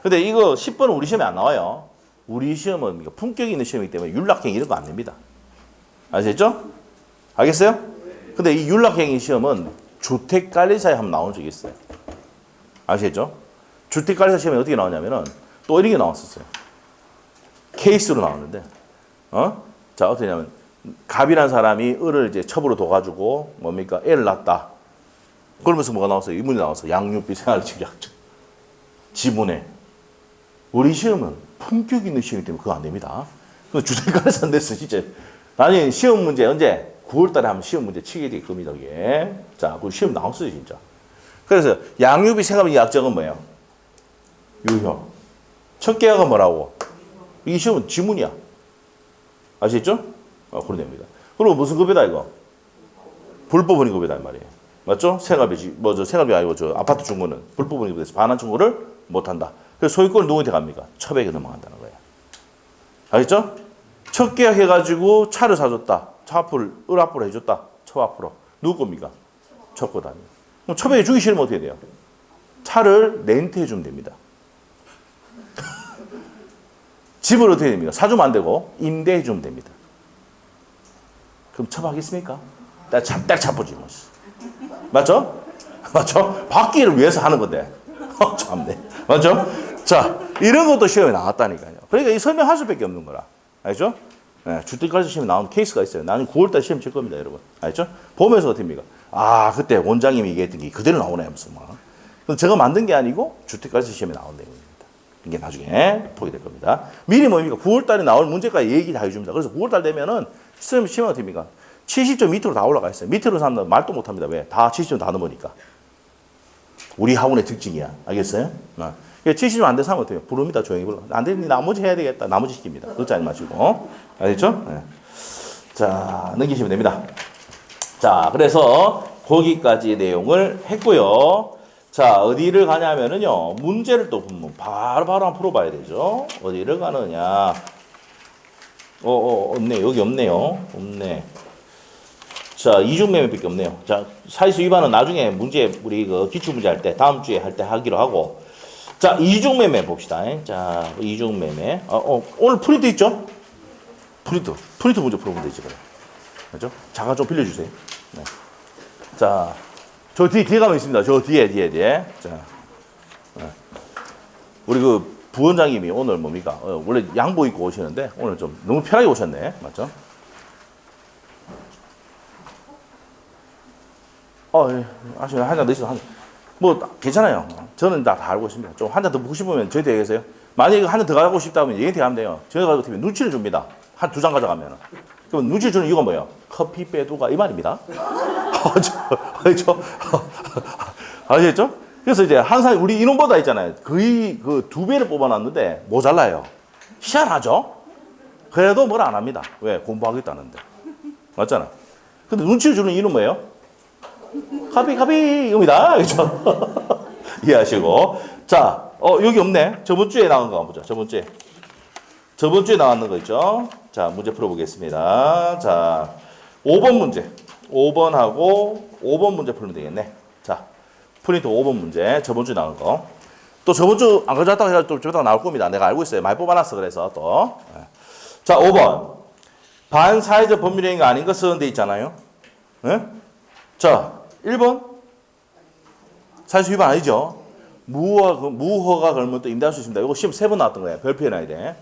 S1: 근데 이거 10번은 우리 시험에 안 나와요. 우리 시험은 품격이 있는 시험이기 때문에 윤락행위 이런 거 안 냅니다. 아시겠죠? 알겠어요? 근데 이 윤락행위 시험은 주택관리사에 한번 나온 적이 있어요. 아시겠죠? 주택관리사 시험에 어떻게 나오냐면은 또 이런 게 나왔었어요. 케이스로 나왔는데, 자, 어떻게 하냐면, 갑이라는 사람이 을을 이제 첩으로 둬가지고, 뭡니까? 애를 낳았다. 그러면서 뭐가 나왔어요? 이 문제 나왔어요. 양육비 생활지약증. 지분에. 우리 시험은 품격 있는 시험이기 때문에 그거 안 됩니다. 그 주택관리사 안 됐어, 진짜. 나중에 시험 문제 언제? 9월 달에 하면 시험 문제 치게 될 겁니다, 이게. 자, 그 시험 나왔어요, 진짜. 그래서 양육비 생활비 약정은 뭐예요? 유효. 첫 계약은 뭐라고? 이 시험은 지문이야. 아시겠죠? 그런 됩니다. 그리고 무슨 급여다, 이거? 불법 원인 급여다, 이 말이에요. 맞죠? 생활비, 생활비 아니고 아파트 준 거는 불법 원인 급여에서 반환 청구를 못 한다. 그래서 소유권은 누구한테 갑니까? 첩에게 넘어간다는 거예요. 알겠죠? 첫 계약해가지고 차를 사줬다. 차 앞을, 을 앞으로 해줬다. 첩 앞으로. 누구 겁니까? 첩 거다. 그럼 첩에게 주기 싫으면 어떻게 돼요? 차를 렌트해 주면 됩니다. 집을 어떻게 됩니까? 사주면 안 되고 임대해 주면 됩니다. 그럼 첩하겠습니까? 딱 차쁘지 뭐. 맞죠? 맞죠? 받기를 위해서 하는 건데. 참네. 맞죠? 자, 이런 것도 시험에 나왔다니까요. 그러니까 이 설명할 수밖에 없는 거라. 알죠? 네, 주택가에서 시험에 나온 케이스가 있어요. 나는 9월달 시험 칠 겁니다, 여러분. 알죠? 보면서 어떻습니까? 아, 그때 원장님이 얘기했던 게 그대로 나오네, 무슨 막. 근데 제가 만든 게 아니고 주택가에서 시험에 나온 내용입니다. 이게 나중에 보게 될 겁니다. 미리 뭡니까? 9월달에 나올 문제까지 얘기 다 해줍니다. 그래서 9월달 되면은 시험이 어떻게 됩니까? 70점 밑으로 다 올라가 있어요. 밑으로 사람들은 말도 못 합니다. 왜? 다 70점 다 넘으니까. 우리 학원의 특징이야. 알겠어요? 70점 안 된 사람은 어떻게 해요? 부릅니다. 조용히 불러. 안 되니 나머지 해야 되겠다. 나머지 시킵니다. 그렇지 않지 마시고. 알겠죠? 네. 자, 넘기시면 됩니다. 자, 그래서 거기까지 내용을 했고요. 자, 어디를 가냐면은요, 문제를 또 바로바로 한번 풀어봐야 되죠. 어디를 가느냐. 없네. 여기 없네요. 없네. 자, 이중매매밖에 없네요. 자, 사이수 위반은 나중에 문제, 우리 그 기출문제 할 때, 다음 주에 할 때 하기로 하고. 자, 이중매매 봅시다. 자, 이중매매. 오늘 프린트 있죠? 프린트 문제 풀어보면 되지, 그래. 그죠? 잠깐 좀 빌려주세요. 네. 자, 저 뒤에 가면 있습니다. 저 뒤에. 자, 네. 우리 그 부원장님이 오늘 뭡니까? 원래 양복 입고 오시는데, 오늘 좀 너무 편하게 오셨네. 맞죠? 예. 아시면 한잔 더 있어도 뭐, 괜찮아요. 저는 다 알고 있습니다. 좀 한 잔 더 먹고 싶으면 저희한테 얘기하세요. 만약에 한 잔 더 가고 싶다면 얘한테 가면 돼요. 저희가 가지고 눈치를 줍니다. 한 2잔 가져가면. 그럼 눈치 주는 이유가 뭐예요? 커피 빼두가 이 말입니다. 아시겠죠? 그래서 이제 항상 우리 인원보다 있잖아요. 거의 그 2배를 뽑아놨는데 모자라요. 희한하죠? 그래도 뭘 안 합니다. 왜? 공부하겠다는데. 맞잖아. 근데 눈치를 주는 이유는 뭐예요? 카피입니다. 그렇죠? 이해하시고. 자, 여기 없네. 저번 주에 나온 거 보자. 저번 주에 나왔는 거 있죠? 자, 문제 풀어보겠습니다. 자, 5번 문제. 5번 문제 풀면 되겠네. 자, 프린트 5번 문제. 저번 주에 나온 거. 또 저번 주 안 가져왔다고 해서 또 저번에 나올 겁니다. 내가 알고 있어요. 많이 뽑아놨어. 그래서 또. 자, 5번. 반사회적 법률행위가 아닌 거 쓰는 데 있잖아요. 네? 자, 1번. 사회적 위반 아니죠? 무허가 건물도 임대할 수 있습니다. 이거 시험 3번 나왔던 거예요. 별표 해놔야 돼.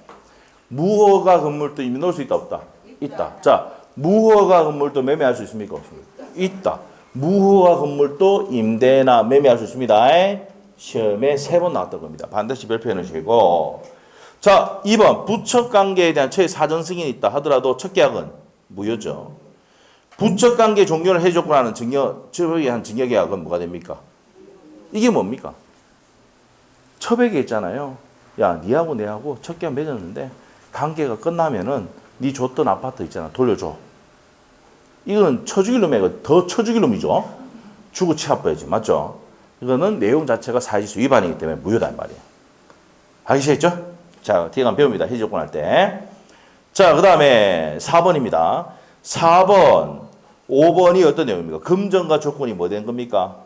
S1: 무허가 건물도 임대 넣을 수 있다, 없다? 있다. 자, 무허가 건물도 매매할 수 있습니까? 없습니까? 있다. 무허가 건물도 임대나 매매할 수 있습니다. 시험에 3번 나왔던 겁니다. 반드시 별표해 놓으시고. 자, 2번. 부척 관계에 대한 최사전 승인이 있다 하더라도 첫 계약은 무효죠. 부척 관계 종료를 해줬고 하는 처백에 한 증여계약은 뭐가 됩니까? 이게 뭡니까? 처백에 있잖아요. 야, 니하고 내하고 첫 계약 맺었는데 관계가 끝나면은 니 줬던 아파트 있잖아. 돌려줘. 이건 쳐주기 놈이고 더 쳐주기 놈이죠. 주고 취합해야지. 맞죠? 이거는 내용 자체가 사실수 위반이기 때문에 무효다 이 말이에요. 알겠죠? 자, 뒤에 가면 배웁니다. 해지조건 할 때. 자, 그 다음에 4번입니다. 4번, 5번이 어떤 내용입니까? 금전과 조건이 뭐 된 겁니까?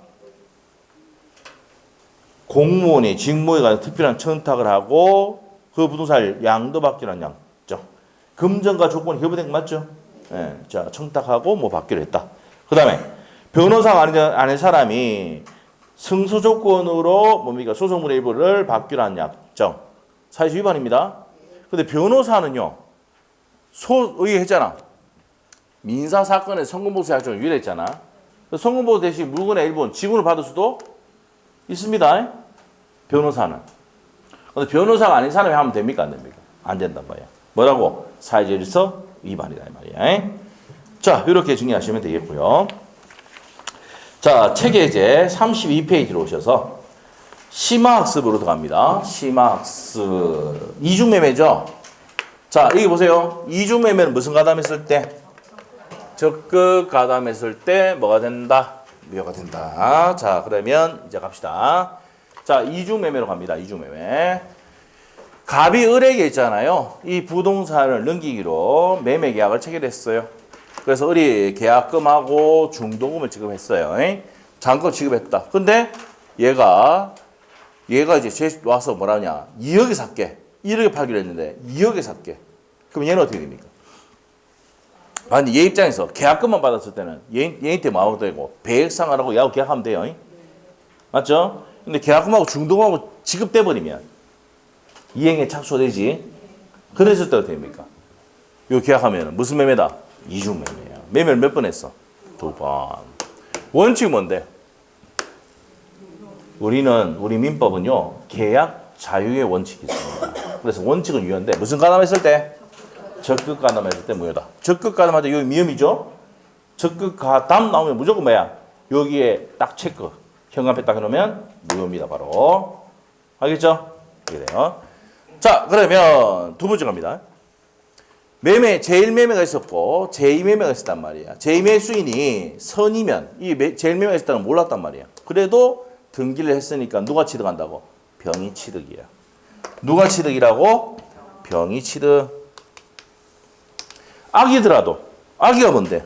S1: 공무원이 직무에 관한 특별한 청탁을 하고 그 부동산을 양도받기로 한 양죠. 금전과 조건이 협의된 거 맞죠? 예, 자, 청탁하고 뭐 받기로 했다. 그 다음에 변호사가 아닌 사람이 승소 조건으로 뭡니까? 소송물의 일부를 받기로 한 약정. 사회적 위반입니다. 근데 변호사는요, 얘기했잖아. 민사사건의 성공보수 약정을 유예했잖아. 성공보수 대신 물건의 일부는 지분을 받을 수도 있습니다. 변호사는. 근데 변호사가 아닌 사람이 하면 됩니까? 안 됩니까? 안 된단 말이야. 뭐라고? 사회적 질서 위반이다 이 말이야. 자, 이렇게 정리하시면 되겠고요. 자, 책에 이제 32페이지로 오셔서 심화학습으로 들어갑니다. 심화학습. 이중매매죠? 자, 여기 보세요. 이중매매는 무슨 가담했을 때? 적극 가담했을 때 뭐가 된다? 무효가 된다. 자, 그러면 이제 갑시다. 자, 이중매매로 갑니다. 이중매매. 갑이 을에게 있잖아요. 이 부동산을 넘기기로 매매 계약을 체결했어요. 그래서 을이 계약금하고 중도금을 지급했어요. 잔금 지급했다. 근데 얘가 이제 와서 뭐라냐? 2억에 살게. 1억에 팔기로 했는데 2억에 살게. 그럼 얘는 어떻게 됩니까? 아니, 얘 입장에서 계약금만 받았을 때는 얘한테 마음이 되고 배액상환하고 얘하고 계약하면 돼요. 맞죠? 근데 계약금하고 중도금하고 지급돼 버리면 이행에 착수되지 그랬을 때 어떻게 됩니까? 요 계약하면 무슨 매매다? 이중 매매야. 매매를 몇 번 했어? 2번. 원칙이 뭔데? 우리 민법은요, 계약 자유의 원칙이 있습니다. 그래서 원칙은 유효인데, 무슨 가담했을 때? 적극 가담했을 때 무효다. 적극 가담할 때 여기 미음이죠? 적극 가담 나오면 무조건 뭐야? 여기에 딱 체크. 현관패 딱 해놓으면 무효입니다, 바로. 알겠죠? 이렇게 돼요. 자, 그러면 두 번째 갑니다. 매매, 제1매매가 있었고, 제2매매가 있었단 말이야. 제2매수인이 선이면, 이 제1매매가 있었다는 걸 몰랐단 말이야. 그래도 등기를 했으니까 누가 취득한다고? 병이 취득이야. 누가 취득이라고? 병이 취득. 악이더라도, 악이가 뭔데?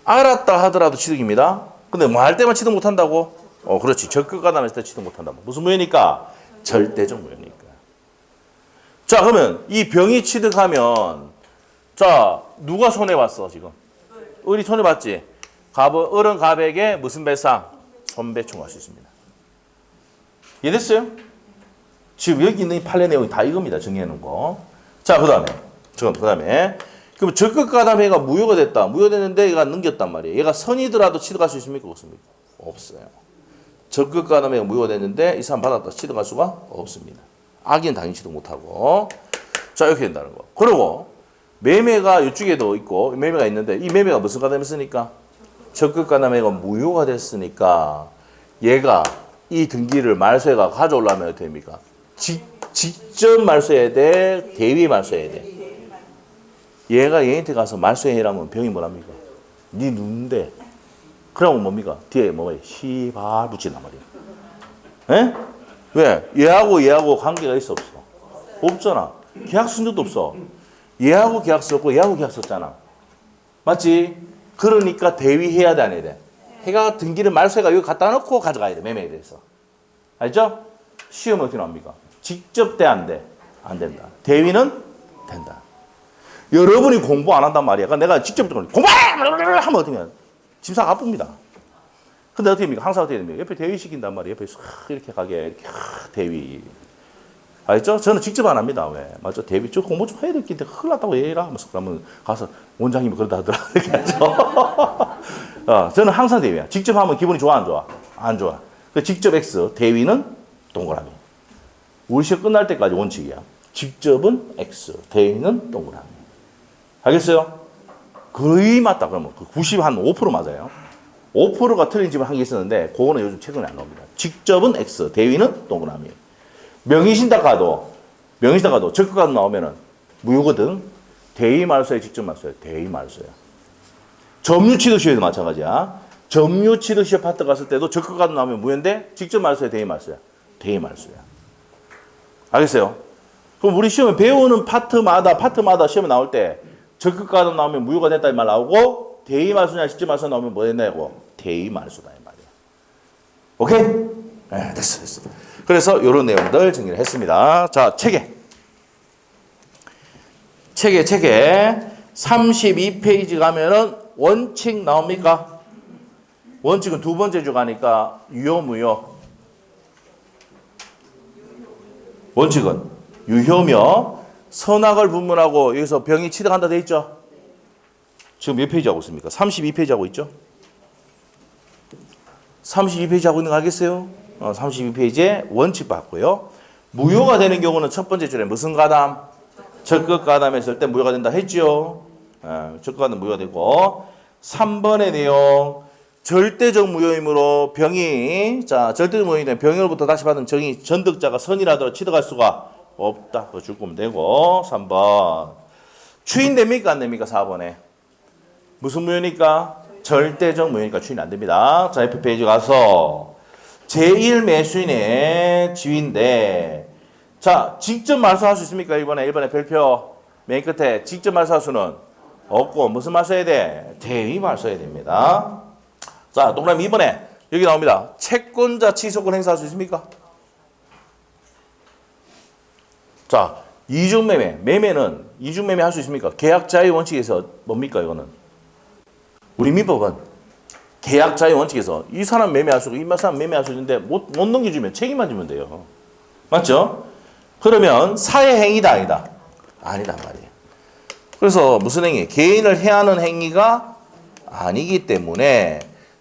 S1: 알았다 하더라도 취득입니다. 근데 뭐 할 때만 취득 못한다고? 그렇지. 적극 가담했을 때 취득 못한다고. 무슨 무효니까? 절대적 무효니까. 자, 그러면 이 병이 취득하면, 자, 누가 손해봤어, 지금? 을이 손해봤지? 을은 갑에게 무슨 배상? 손배총할 수 있습니다. 이해됐어요? 지금 여기 있는 이 판례 내용이 다 이겁니다. 정리해놓은 거. 자, 그 다음에. 그럼 적극 가담회가 무효가 됐다. 무효됐는데 얘가 넘겼단 말이에요. 얘가 선이더라도 취득할 수 있습니까? 없습니까? 없어요. 적극 가담회가 무효가 됐는데 이 사람 받았다 취득할 수가 없습니다. 악인 당연히 취득 못하고. 자, 이렇게 된다는 거. 그리고 매매가 이쪽에도 있고 매매가 있는데 이 매매가 무슨 가담했으니까? 적극 가담회가 무효가 됐으니까 얘가 이 등기를 말소해가 가져오려면 어떻게 됩니까? 직접 말소해야 돼? 대위 말소해야 돼? 얘가 얘한테 가서 말소해라면 병이 뭐랍니까? 네 누군데? 그러면 뭡니까? 뒤에 뭐예요? 시발 붙인단 말이야. 에? 왜? 얘하고 관계가 있어 없어? 없잖아. 계약 쓴 적도 없어. 얘하고 계약 썼고 얘하고 계약 썼잖아. 맞지? 그러니까 대위해야 돼, 안 해야 돼? 해가 등기를 말소해가 여기 갖다 놓고 가져가야 돼, 매매에 대해서. 알죠? 시험은 어떻게 나옵니까? 직접 돼, 안 돼? 안 된다. 대위는 된다. 여러분이 공부 안 한단 말이야. 그러니까 내가 직접 공부해! 하면 어떻게 해요? 집사가 아픕니다. 근데 어떻게 됩니까? 항상 어떻게 됩니까? 옆에 대위 시킨단 말이에요. 옆에 이렇게 가게, 이렇게 대위. 알죠? 저는 직접 안 합니다. 왜? 맞죠? 대위, 저 공부 좀 해야 될 텐데, 큰일 났다고 얘라 하면서 그러면 가서 원장님이 그러다 하더라. 이렇게 하죠. 저는 항상 대위야. 직접 하면 기분이 좋아, 안 좋아? 안 좋아. 직접 X, 대위는 동그라미. 우리 시험 끝날 때까지 원칙이야. 직접은 X, 대위는 동그라미. 알겠어요? 거의 맞다. 그러면 95% 맞아요. 5%가 틀린 집을 한 개 있었는데 그거는 요즘 최근에 안 나옵니다. 직접은 X, 대위는 동그라미. 명의신탁 가도 적극 가도 나오면은 무효거든. 대위 말소에 직접 말소야. 대위 말소야. 점유 취득 시효에도 마찬가지야. 점유 취득 시효 파트 갔을 때도 적극 가도 나오면 무효인데 직접 말소야, 대위 말소야. 대위 말소야. 알겠어요? 그럼 우리 시험에 배우는 파트마다 시험에 나올 때 적극 가담 나오면 무효가 됐다 이 말 나오고 대위 말소냐 직접 말소 나오면 뭐 됐냐고 대위 말소다 이 말이야. 오케이? 네, 됐어. 그래서 이런 내용들 정리를 했습니다. 자, 책에 32페이지 가면은 원칙 나옵니까? 원칙은 두 번째 주 가니까 유효 무효. 원칙은 유효며 선악을 분문하고 여기서 병이 취득한다 돼 있죠? 지금 몇 페이지 하고 있습니까? 32페이지 하고 있죠? 32페이지 하고 있는 거 알겠어요? 32페이지에 원칙 봤고요. 무효가 되는 경우는 첫 번째 줄에 무슨 가담? 적극 가담했을 때 무효가 된다 했죠? 적극 가담 무효가 되고 3번의 내용 절대적 무효이므로 절대적 무효인데 병으로부터 다시 받은 정의 전득자가 선이라도 취득할 수가 없다. 그거 줄 거면 되고 3번 추인 됩니까 안 됩니까? 4번에 무슨 무효니까? 절대적 무효니까 추인 안 됩니다. 자, F페이지 가서 제1매수인의 지위인데 자, 직접 말소할 수 있습니까? 1번에 별표 맨 끝에 직접 말소할 수는 없고 무슨 말소해야 돼? 대위 말소해야 됩니다. 자, 동그라미 2번에 여기 나옵니다. 채권자 취소권 행사할 수 있습니까? 자, 매매는 이중매매 할 수 있습니까? 계약자의 원칙에서 뭡니까 이거는? 우리 민법은 계약자의 원칙에서 이 사람 매매할 수 있고 이 사람 매매할 수 있는데 못 넘겨주면 책임만 지면 돼요. 맞죠? 그러면 사회행위다 아니다? 아니란 말이에요. 그래서 무슨 행위? 개인을 해하는 행위가 아니기 때문에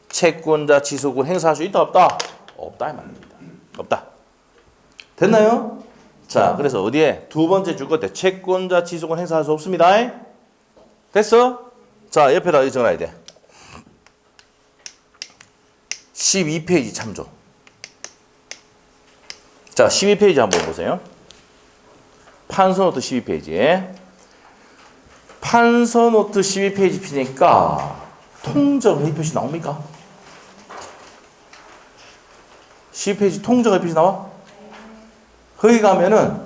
S1: 채권자 지속을 행사할 수 있다 없다? 없다 이 말입니다. 없다. 됐나요? 자, 그래서 어디에? 두 번째 줄 건데 채권자 지속을 행사할 수 없습니다. 됐어? 자, 옆에다 적어놔야 돼. 12페이지 참조. 자, 12페이지 한번 보세요. 판서노트 12페이지. 판서노트 12페이지 피니까 통정의 표시 나옵니까? 12페이지 통정의 표시 나와? 거기 가면은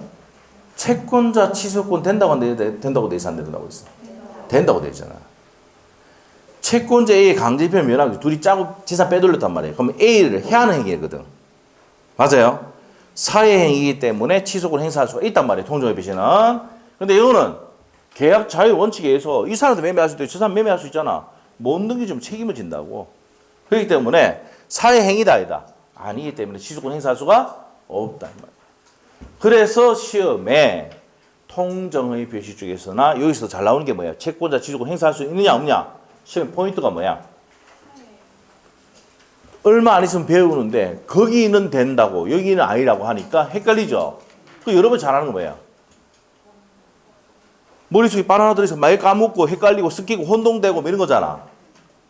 S1: 채권자 취소권 된다고 돼 있어, 안 된다고 있어? 된다고 돼 있잖아. 채권자 A의 강제표현 면하기 둘이 짜고 재산 빼돌렸단 말이에요. 그럼 A를 해야 하는 행위거든. 맞아요? 사회행위이기 때문에 취소권 행사할 수가 있단 말이에요. 통정의 표시는. 근데 이거는 계약 자유 원칙에 의해서 이 사람도 매매할 수도 있고 저 사람 매매할 수 있잖아. 못 넘기면 책임을 진다고. 그렇기 때문에 사회행위다 아니다. 아니기 때문에 취소권 행사할 수가 없다. 그래서 시험에 통정의 표시 쪽에서나 여기서 잘 나오는 게 뭐야? 채권자 취소권 행사할 수 있느냐 없느냐? 시험 포인트가 뭐야? 얼마 안 있으면 배우는데 거기는 된다고 여기는 아니라고 하니까 헷갈리죠? 그 여러 번 잘하는 거 뭐야? 머릿속에 바나나 들어서 많이 까먹고 헷갈리고 섞이고 혼동되고 이런 거잖아.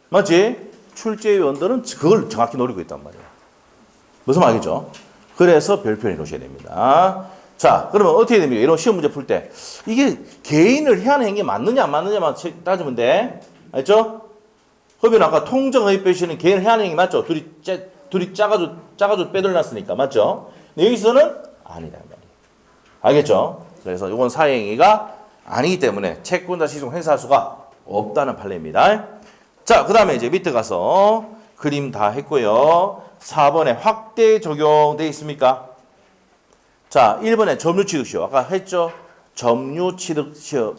S1: 맞지? 출제위원들은 그걸 정확히 노리고 있단 말이야. 무슨 말이죠? 그래서 별표를 해놓으셔야 됩니다. 자, 그러면 어떻게 됩니까? 이런 시험 문제 풀 때 이게 개인을 해야 하는 행위 맞느냐 안 맞느냐만 따지면 돼. 알죠? 그러면 아까 통정의 표시는 개인을 해야 하는 행위 맞죠? 둘이 짜가지고 빼돌렸으니까 맞죠? 근데 여기서는 아니다 말이에요. 알겠죠? 그래서 이건 사회행위가 아니기 때문에 채권자 시속 행사할 수가 없다는 판례입니다. 자, 그 다음에 이제 밑에 가서 그림 다 했고요. 4번에 확대 적용돼 있습니까? 자, 1번에 점유취득시효. 아까 했죠? 청류취득시효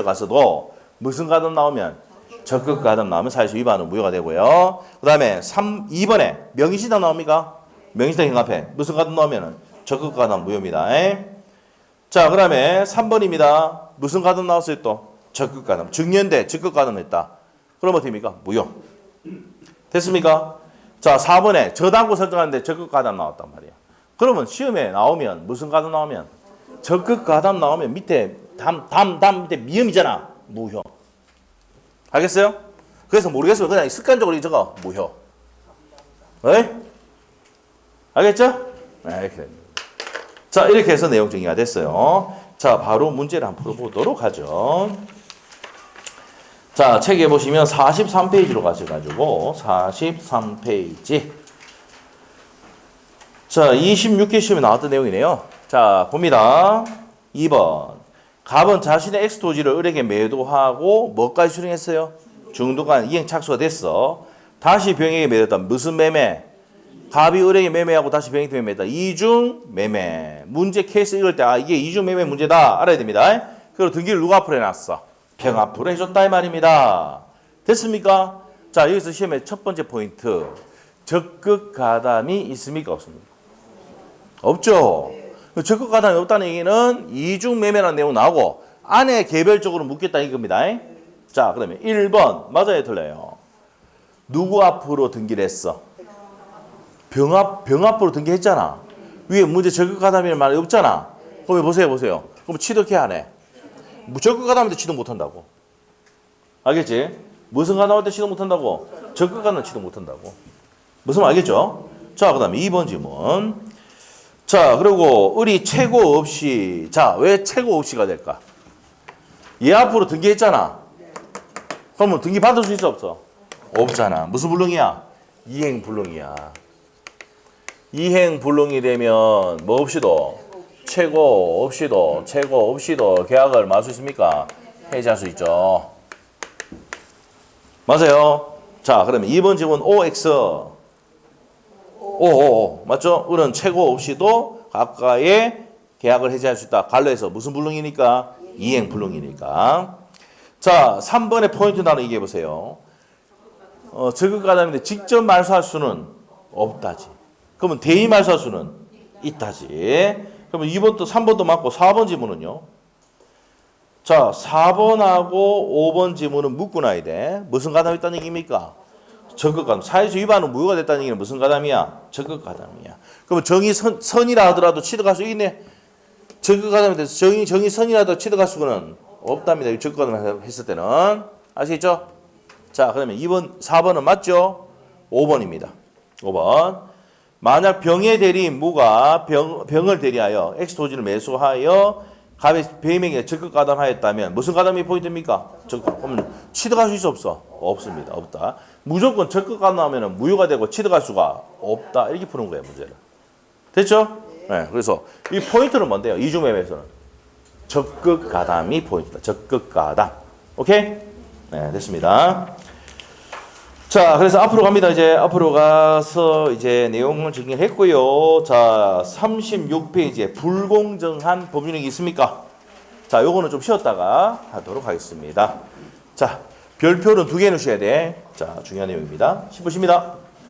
S1: 가서도 무슨 가담 나오면? 적극 가담 나오면 사회적 위반은 무효가 되고요. 그 다음에 2번에 명의신탁 나옵니까? 명의신탁 경합해. 무슨 가담 나오면? 적극 가담 무효입니다. 자, 그 다음에 3번입니다. 무슨 가담 나왔어요 또? 적극 가담. 증여인데 적극 가담 했다. 그럼 어떻게 됩니까? 무효. 됐습니까? 자, 4번에 저당고 설정하는데 적극 가담 나왔단 말이에요. 그러면 시험에 나오면 무슨 가담 나오면? 적극 가담 나오면 밑에 밑에 미음이잖아. 무효. 알겠어요? 그래서 모르겠으면 그냥 습관적으로 적어. 무효. 네? 알겠죠? 네, 이렇게 됩니다. 자, 이렇게 해서 내용 정리가 됐어요. 자, 바로 문제를 한번 풀어보도록 하죠. 자, 책에 보시면 43페이지로 가셔가지고 43페이지. 자, 26회 시험에 나왔던 내용이네요. 자, 봅니다. 2번. 갑은 자신의 X토지를 을에게 매도하고 뭐까지 수령했어요? 중도간 이행 착수가 됐어. 다시 병에게 매도했다. 무슨 매매? 갑이 을에게 매매하고 다시 병에게 매매했다. 이중 매매. 문제 케이스 읽을 때 이게 이중 매매 문제다. 알아야 됩니다. 그리고 등기를 누가 앞으로 해놨어? 병 앞으로 해줬다 이 말입니다. 됐습니까? 자, 여기서 시험의 첫 번째 포인트. 적극 가담이 있습니까? 없습니까? 없죠. 적극 가담이 없다는 얘기는 이중 매매라는 내용 나오고 안에 개별적으로 묻겠다 이겁니다. 자, 그러면 1번 맞아요 틀려요? 누구 앞으로 등기를 했어? 병 앞으로 등기했잖아. 위에 문제 적극 가담이라는 말이 없잖아. 그럼 보세요. 그럼 취득해야 하네. 적극 가담할 때 취득 못한다고. 알겠지? 무슨 가담할 때 취득 못한다고? 적극 가담 취득 못한다고. 무슨 말 알겠죠? 자, 그 다음에 2번 질문. 자, 그리고 을이 최고 없이. 자, 왜 최고 없이가 될까? 얘 앞으로 등기했잖아. 그러면 등기 받을 수 있어 없어? 없잖아. 무슨 불능이야? 이행 불능이야. 이행 불능이 되면 뭐 없이도? 최고 없이도 계약을 말 수 있습니까? 해지할 수 있죠. 맞아요. 자, 그러면 2번 질문 OX. 오. 맞죠? 을은 최고 없이도 각각의 계약을 해지할 수 있다. 관로에서 무슨 불능이니까? 이행 불능이니까. 자, 3번의 포인트 나눠 얘기해 보세요. 적극 가담인데 직접 말소할 수는 없다지. 그러면 대의 말소할 수는 있다지. 그러면 2번도 3번도 맞고 4번 질문은요? 자, 4번하고 5번 지문은 묶고 나야 돼. 무슨 가담이 있다는 얘기입니까? 적극 가담. 사회적 위반은 무효가 됐다는 얘기는 무슨 가담이야? 적극 가담이야. 그러면 정의 선이라 하더라도 취득할 수 있네. 적극 가담에 대해서 정의 선이라도 취득할 수는 없답니다. 적극 가담 했을 때는. 아시겠죠? 자, 그러면 4번은 맞죠? 5번입니다. 5번. 만약 병의 대리인 무가 병을 대리하여 X 토지를 매수하여 갑의 배임에게 적극 가담하였다면 무슨 가담이 포인트입니까? 적극. 그러면 취득할 수 있어 없어? 없습니다. 없다. 무조건 적극 가담하면 무효가 되고 취득할 수가 없다. 이렇게 푸는 거예요, 문제를. 됐죠? 네. 그래서 이 포인트는 뭔데요? 이중매매에서는 적극 가담이 포인트다. 적극 가담. 오케이? 네, 됐습니다. 자, 그래서 앞으로 갑니다. 이제 앞으로 가서 이제 내용을 정리했고요. 자, 36페이지에 불공정한 법률행위 있습니까? 자, 요거는 좀 쉬었다가 하도록 하겠습니다. 자, 별표는 2개 넣으셔야 돼. 자, 중요한 내용입니다. 10분입니다.